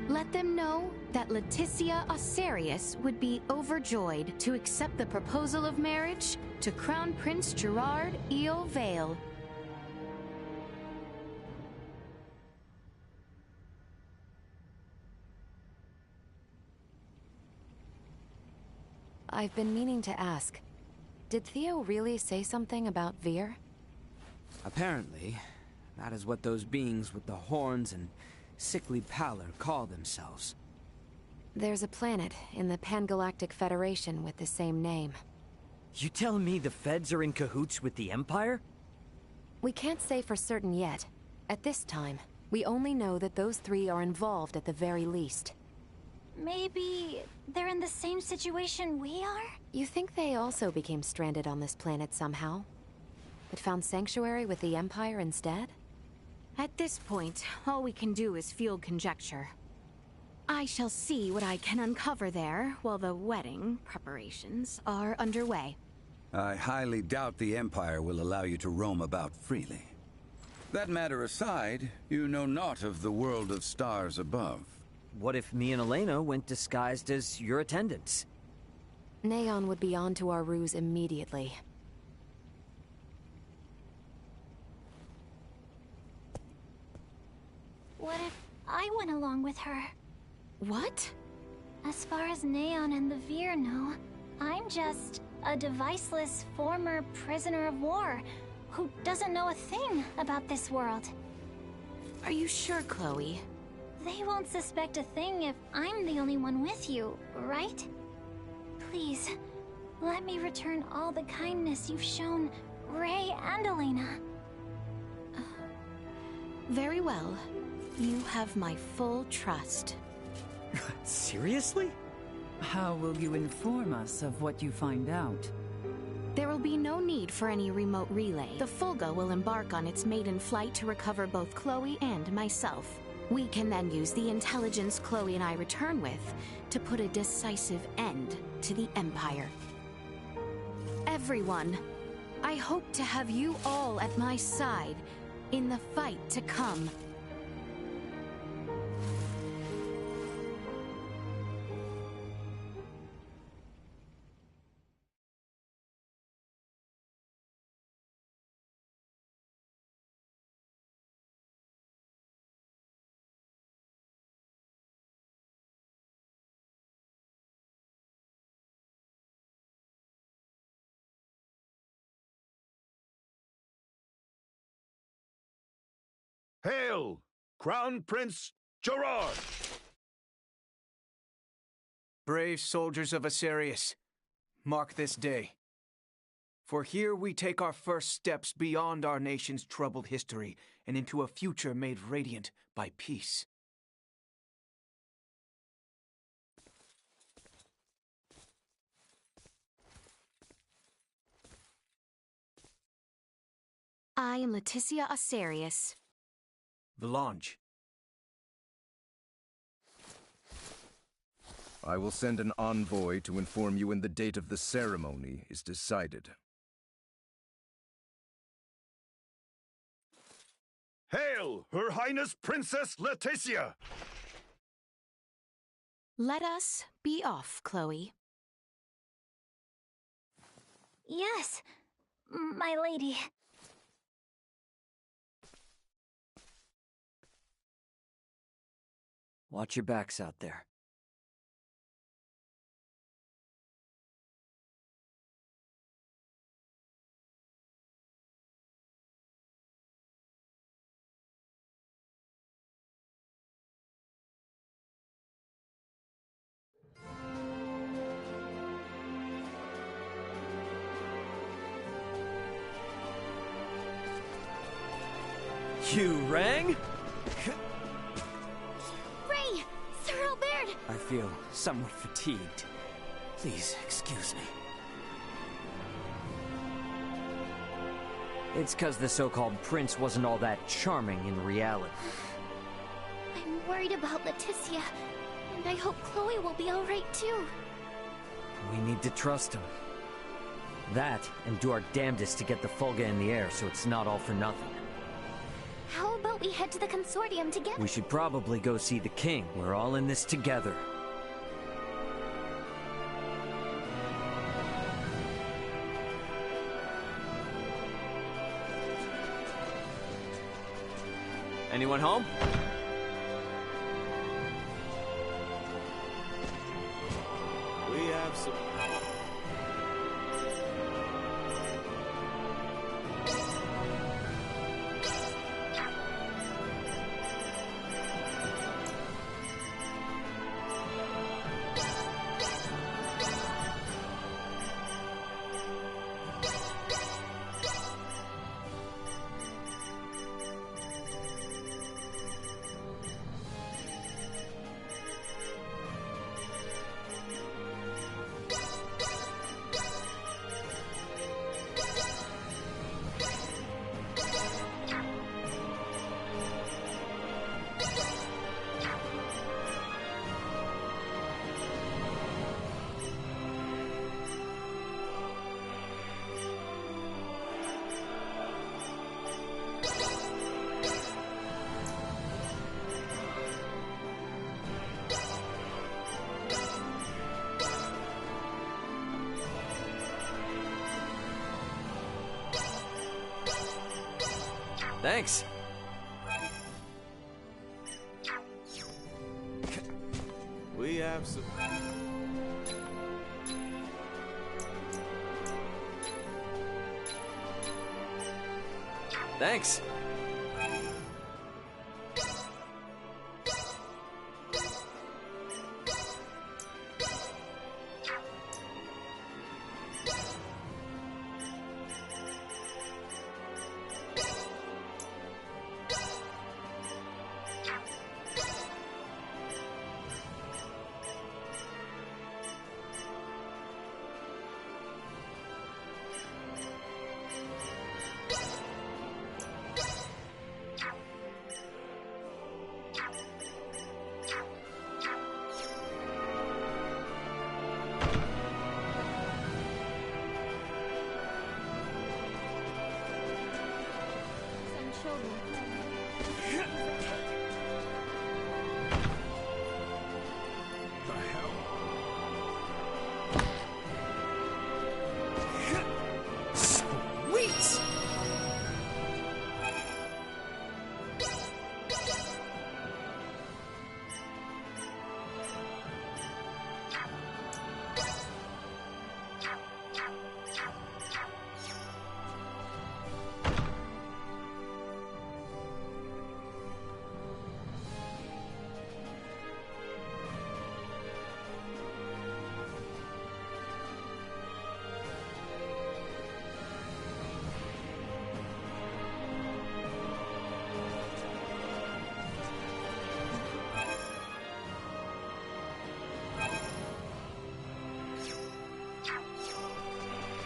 Speaker 9: Let them know that Leticia Osarius would be overjoyed to accept the proposal of marriage to Crown Prince Gerard Eo Vale.
Speaker 2: I've been meaning to ask, did Theo really say something about Vir?
Speaker 8: Apparently, that is what those beings with the horns and sickly pallor call themselves.
Speaker 2: There's a planet in the Pangalactic Federation with the same name.
Speaker 4: You telling me the Feds are in cahoots with the Empire?
Speaker 2: We can't say for certain yet. At this time, we only know that those three are involved at the very least.
Speaker 19: Maybe they're in the same situation we are?
Speaker 2: You think they also became stranded on this planet somehow? But found sanctuary with the Empire instead?
Speaker 9: At this point, all we can do is field conjecture. I shall see what I can uncover there while the wedding preparations are underway.
Speaker 5: I highly doubt the Empire will allow you to roam about freely. That matter aside, you know naught of the world of stars above.
Speaker 4: What if me and Elena went disguised as your attendants?
Speaker 2: Neon would be onto our ruse immediately.
Speaker 19: What if I went along with her?
Speaker 9: What?
Speaker 19: As far as Neon and the Vir know, I'm just a deviceless former prisoner of war who doesn't know a thing about this world.
Speaker 9: Are you sure, Chloe?
Speaker 19: They won't suspect a thing if I'm the only one with you, right? Please, let me return all the kindness you've shown Ray and Elena.
Speaker 9: Very well. You have my full trust.
Speaker 4: Seriously?
Speaker 6: How will you inform us of what you find out?
Speaker 9: There will be no need for any remote relay. The Fulga will embark on its maiden flight to recover both Chloe and myself. We can then use the intelligence Chloe and I return with to put a decisive end to the Empire. Everyone, I hope to have you all at my side in the fight to come.
Speaker 20: Hail, Crown Prince Gerard!
Speaker 15: Brave soldiers of Asarius, mark this day. For here we take our first steps beyond our nation's troubled history and into a future made radiant by peace.
Speaker 9: I am Leticia Asarius.
Speaker 15: Valange.
Speaker 3: I will send an envoy to inform you when the date of the ceremony is decided.
Speaker 20: Hail, Her Highness Princess Leticia!
Speaker 9: Let us be off, Chloe.
Speaker 19: Yes, my lady.
Speaker 4: Watch your backs out there. You rang?
Speaker 19: Ray! Sir Albert!
Speaker 8: I feel somewhat fatigued. Please excuse me.
Speaker 4: It's 'cause the so-called prince wasn't all that charming in reality.
Speaker 19: I'm worried about Leticia, and I hope Chloe will be alright too.
Speaker 4: We need to trust him. That, and do our damnedest to get the Fulga in the air so it's not all for nothing.
Speaker 19: How about we head to the consortium together?
Speaker 4: We should probably go see the king. We're all in this together.
Speaker 8: Anyone home?
Speaker 16: We have some...
Speaker 8: Thanks.
Speaker 16: We have some...
Speaker 8: Thanks. Sweet!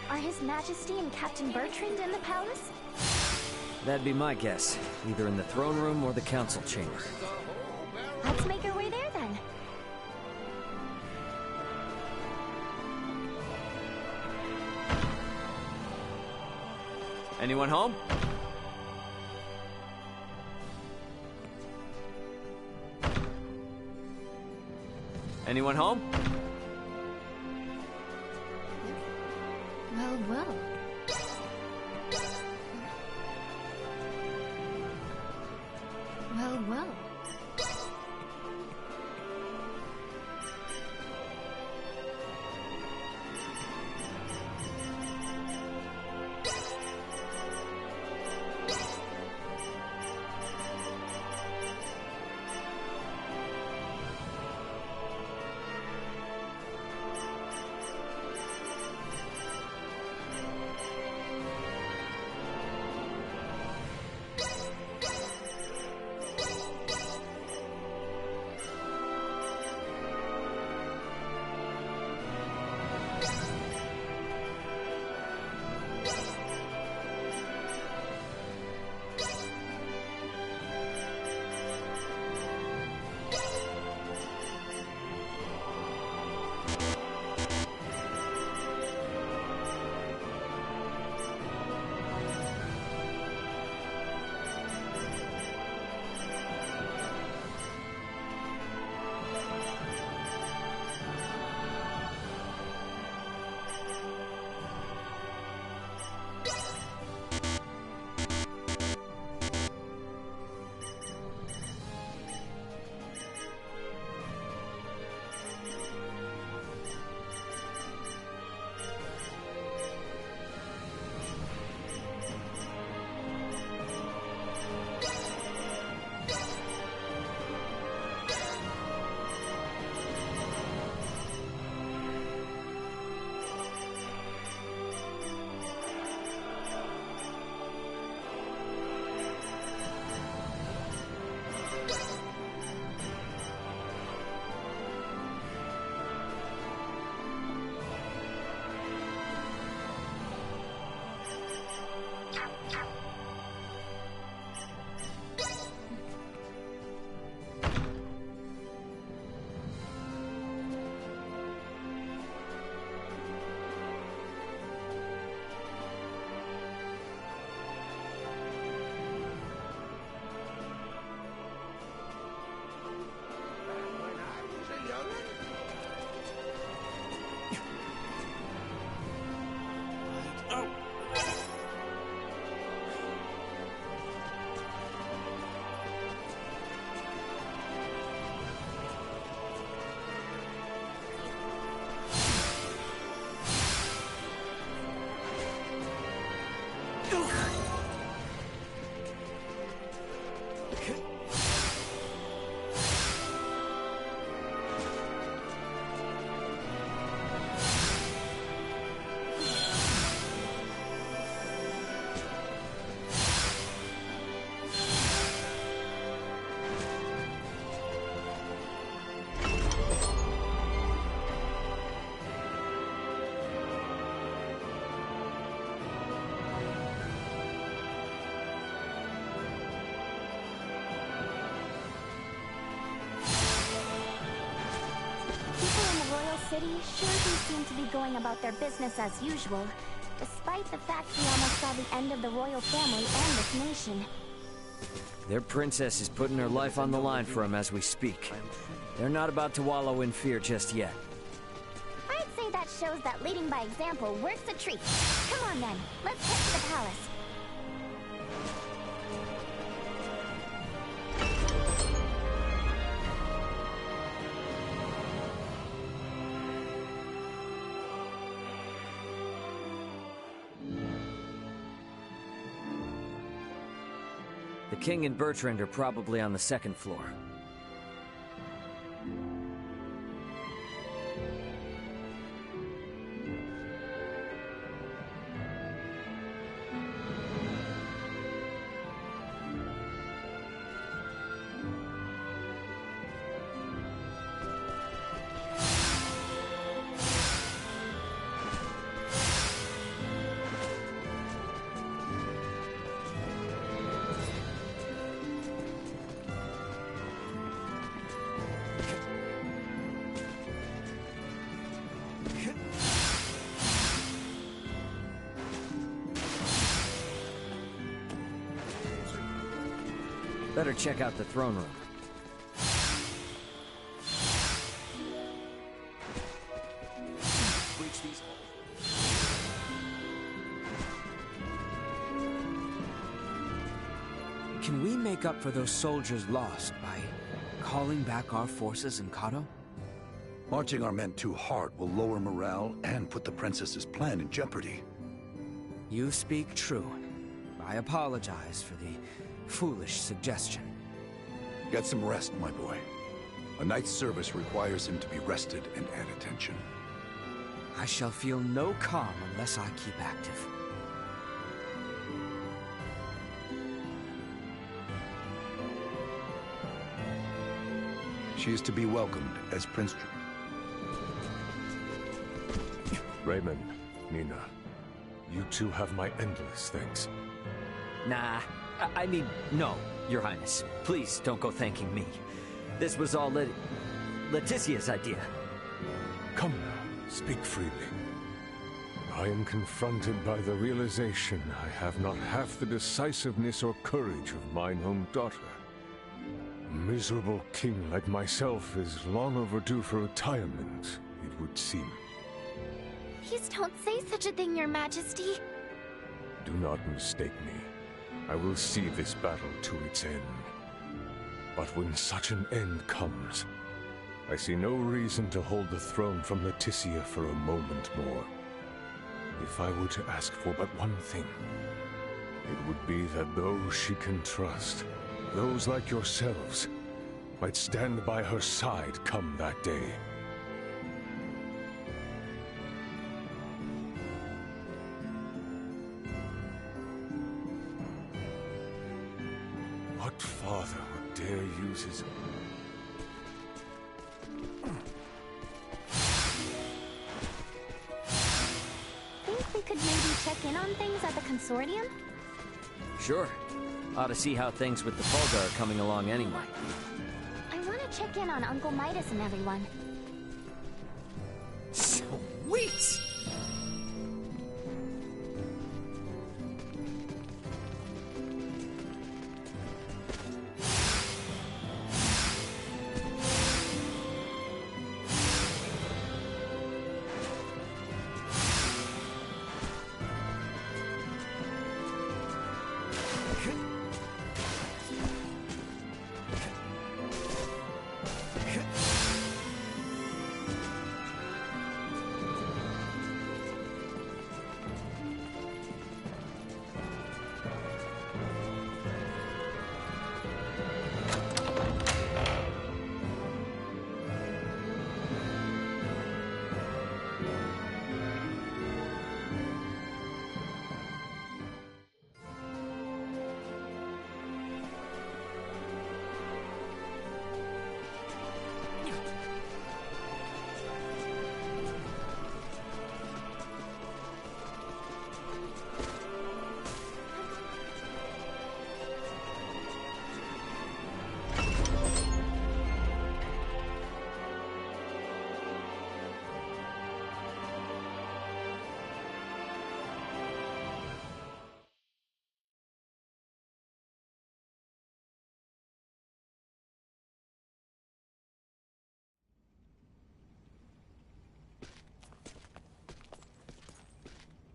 Speaker 1: Are His Majesty and Captain Bertrand in the palace?
Speaker 4: That'd be my guess. Either in the throne room or the council chamber.
Speaker 1: Let's make our way there then.
Speaker 4: Anyone home? Anyone home?
Speaker 1: Well, well. Well, well. City sure do seem to be going about their business as usual, despite the fact we almost saw the end of the royal family and this nation.
Speaker 4: Their princess is putting her life on the line for him as we speak. They're not about to wallow in fear just yet.
Speaker 1: I'd say that shows that leading by example works a treat. Come on then, let's head to the palace.
Speaker 4: The king and Bertrand are probably on the second floor. Better check out the throne room.
Speaker 16: Breach these.
Speaker 8: Can we make up for those soldiers lost by calling back our forces in Kato?
Speaker 14: Marching our men too hard will lower morale and put the princess's plan in jeopardy.
Speaker 8: You speak true. I apologize for the foolish suggestion.
Speaker 14: Get some rest, my boy. A night's service requires him to be rested and at attention.
Speaker 8: I shall feel no calm unless I keep active.
Speaker 14: She is to be welcomed as Prince...
Speaker 18: Raymond, Nina, you two have my endless thanks.
Speaker 4: Nah, I mean, no, Your Highness. Please don't go thanking me. This was all Leticia's idea.
Speaker 18: Come now, speak freely. I am confronted by the realization I have not half the decisiveness or courage of mine own daughter. A miserable king like myself is long overdue for retirement, it would seem.
Speaker 1: Please don't say such a thing, Your Majesty.
Speaker 18: Do not mistake me. I will see this battle to its end. But when such an end comes, I see no reason to hold the throne from Leticia for a moment more. If I were to ask for but one thing, it would be that those she can trust, those like yourselves, might stand by her side come that day. What father would dare use his...
Speaker 1: Think we could maybe check in on things at the consortium?
Speaker 4: Sure. Ought to see how things with the Fulgar are coming along anyway.
Speaker 1: I want to check in on Uncle Midas and everyone.
Speaker 4: Sweet!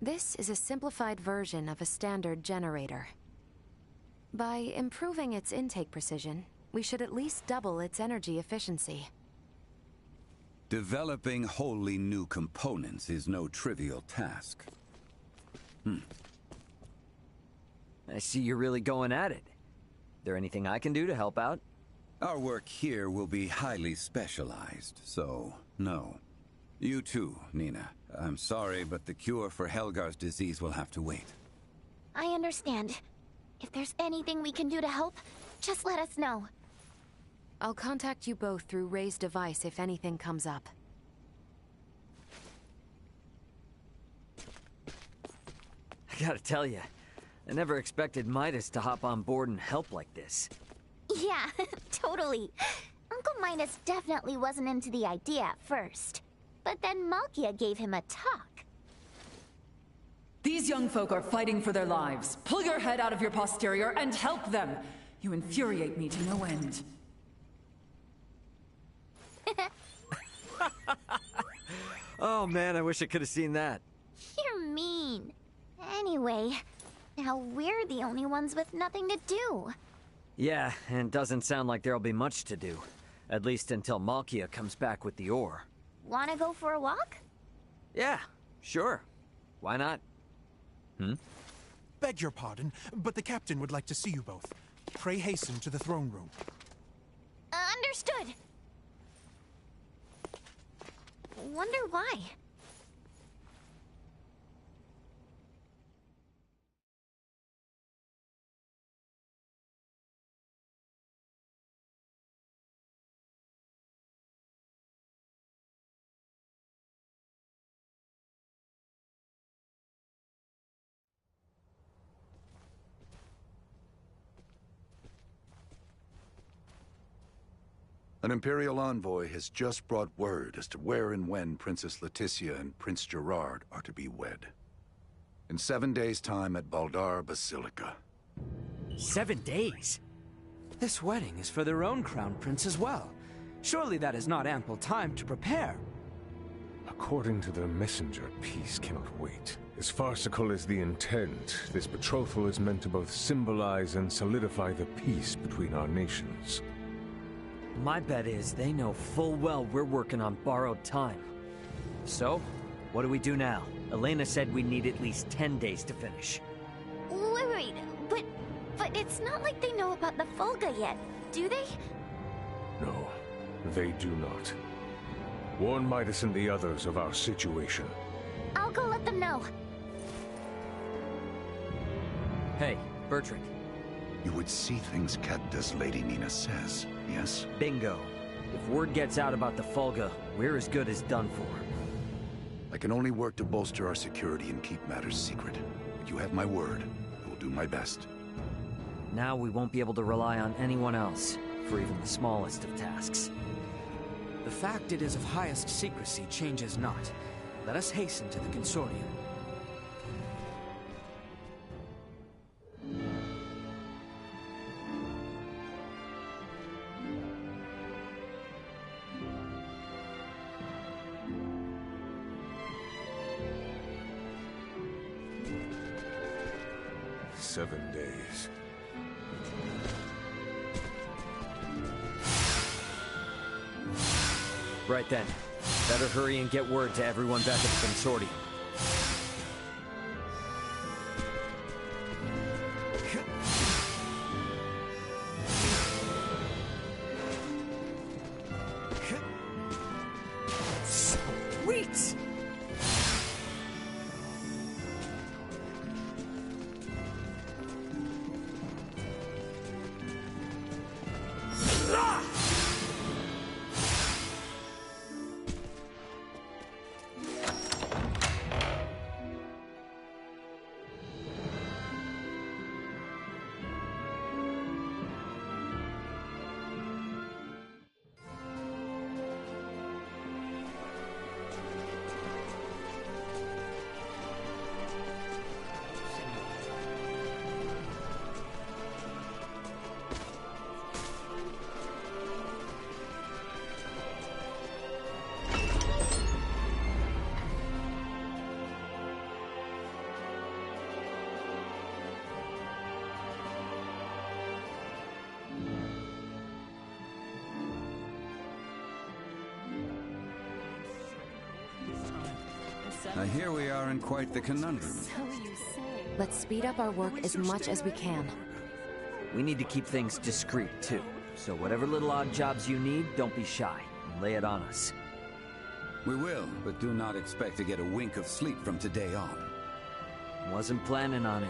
Speaker 2: This is a simplified version of a standard generator. By improving its intake precision, we should at least double its energy efficiency.
Speaker 5: Developing wholly new components is no trivial task.
Speaker 4: I see you're really going at it. There anything I can do to help out?
Speaker 5: Our work here will be highly specialized, so no. You too, Nina. I'm sorry, but the cure for Helgar's disease will have to wait.
Speaker 1: I understand. If there's anything we can do to help, just let us know.
Speaker 2: I'll contact you both through Ray's device if anything comes up.
Speaker 4: I gotta tell you, I never expected Midas to hop on board and help like this.
Speaker 1: Yeah, totally. Uncle Midas definitely wasn't into the idea at first. But then Malkia gave him a talk.
Speaker 6: These young folk are fighting for their lives. Pull your head out of your posterior and help them. You infuriate me to no end.
Speaker 4: Oh man, I wish I could have seen that.
Speaker 1: You're mean. Anyway, now we're the only ones with nothing to do.
Speaker 4: Yeah, and doesn't sound like there'll be much to do. At least until Malkia comes back with the ore.
Speaker 1: Wanna go for a walk?
Speaker 4: Yeah, sure. Why not?
Speaker 7: Beg your pardon, but the captain would like to see you both. Pray hasten to the throne room.
Speaker 1: Understood. Wonder why.
Speaker 14: An Imperial envoy has just brought word as to where and when Princess Leticia and Prince Gerard are to be wed. In 7 days' time at Baldar Basilica.
Speaker 8: 7 days? This wedding is for their own crown prince as well. Surely that is not ample time to prepare.
Speaker 18: According to the messenger, peace cannot wait. As farcical as the intent, this betrothal is meant to both symbolize and solidify the peace between our nations.
Speaker 4: My bet is they know full well we're working on borrowed time. So, what do we do now? Elena said we need at least 10 days to finish.
Speaker 1: Wait, but it's not like they know about the Fulga yet, do they?
Speaker 18: No, they do not. Warn Midas and the others of our situation.
Speaker 1: I'll go let them know.
Speaker 4: Hey, Bertrand.
Speaker 14: You would see things kept as Lady Nina says, yes?
Speaker 4: Bingo. If word gets out about the Fulga, we're as good as done for.
Speaker 14: I can only work to bolster our security and keep matters secret. But you have my word. I will do my best.
Speaker 4: Now we won't be able to rely on anyone else, for even the smallest of tasks.
Speaker 8: The fact it is of highest secrecy changes not. Let us hasten to the consortium.
Speaker 4: Right then. Better hurry and get word to everyone back at the consortium.
Speaker 6: Sweet!
Speaker 5: Here we are in quite the conundrum.
Speaker 2: Let's speed up our work as much as we can.
Speaker 4: We need to keep things discreet, too. So whatever little odd jobs you need, don't be shy. And lay it on us.
Speaker 5: We will, but do not expect to get a wink of sleep from today on.
Speaker 4: Wasn't planning on it.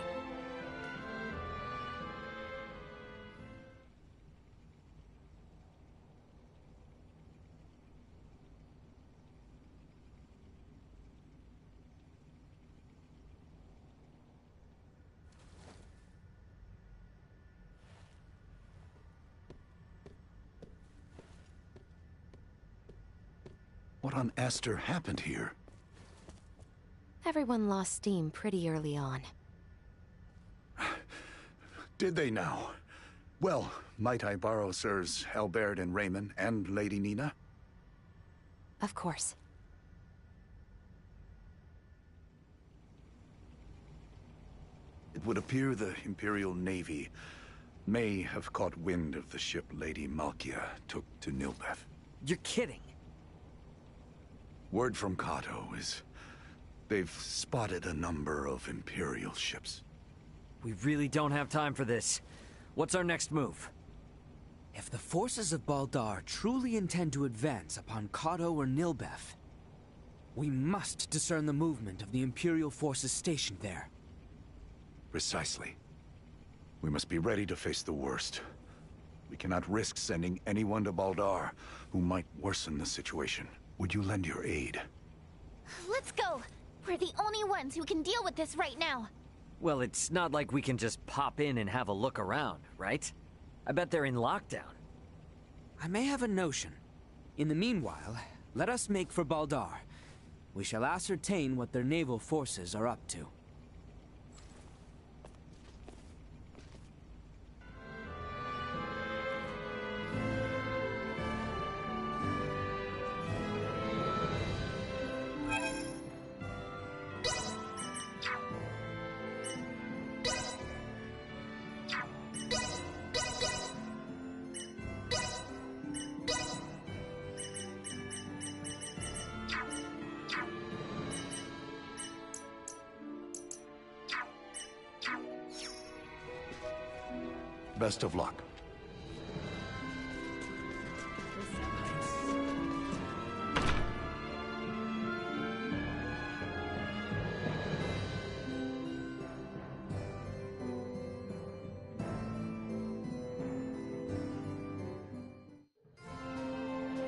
Speaker 14: What on Aster happened here?
Speaker 2: Everyone lost steam pretty early on.
Speaker 14: Did they now? Well, might I borrow Sirs Albert and Raymond and Lady Nina?
Speaker 2: Of course.
Speaker 14: It would appear the Imperial Navy may have caught wind of the ship Lady Malkia took to Nilbeth.
Speaker 4: You're kidding.
Speaker 14: Word from Kato is they've spotted a number of Imperial ships.
Speaker 4: We really don't have time for this. What's our next move?
Speaker 8: If the forces of Baldar truly intend to advance upon Kato or Nilbeth, we must discern the movement of the Imperial forces stationed there.
Speaker 14: Precisely. We must be ready to face the worst. We cannot risk sending anyone to Baldar who might worsen the situation. Would you lend your aid?
Speaker 1: Let's go! We're the only ones who can deal with this right now.
Speaker 4: Well, it's not like we can just pop in and have a look around, right? I bet they're in lockdown.
Speaker 8: I may have a notion. In the meanwhile, let us make for Baldar. We shall ascertain what their naval forces are up to.
Speaker 14: Best of luck.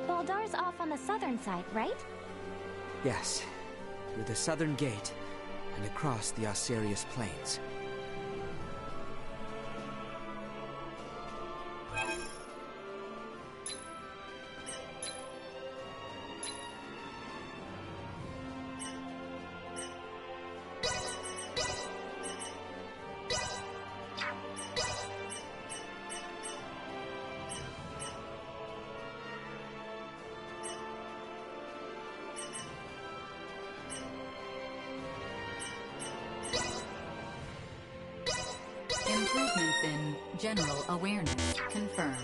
Speaker 1: Baldar's off on the southern side, right?
Speaker 8: Yes, through the southern gate and across the Osirius Plains.
Speaker 12: Improvements in general awareness confirmed.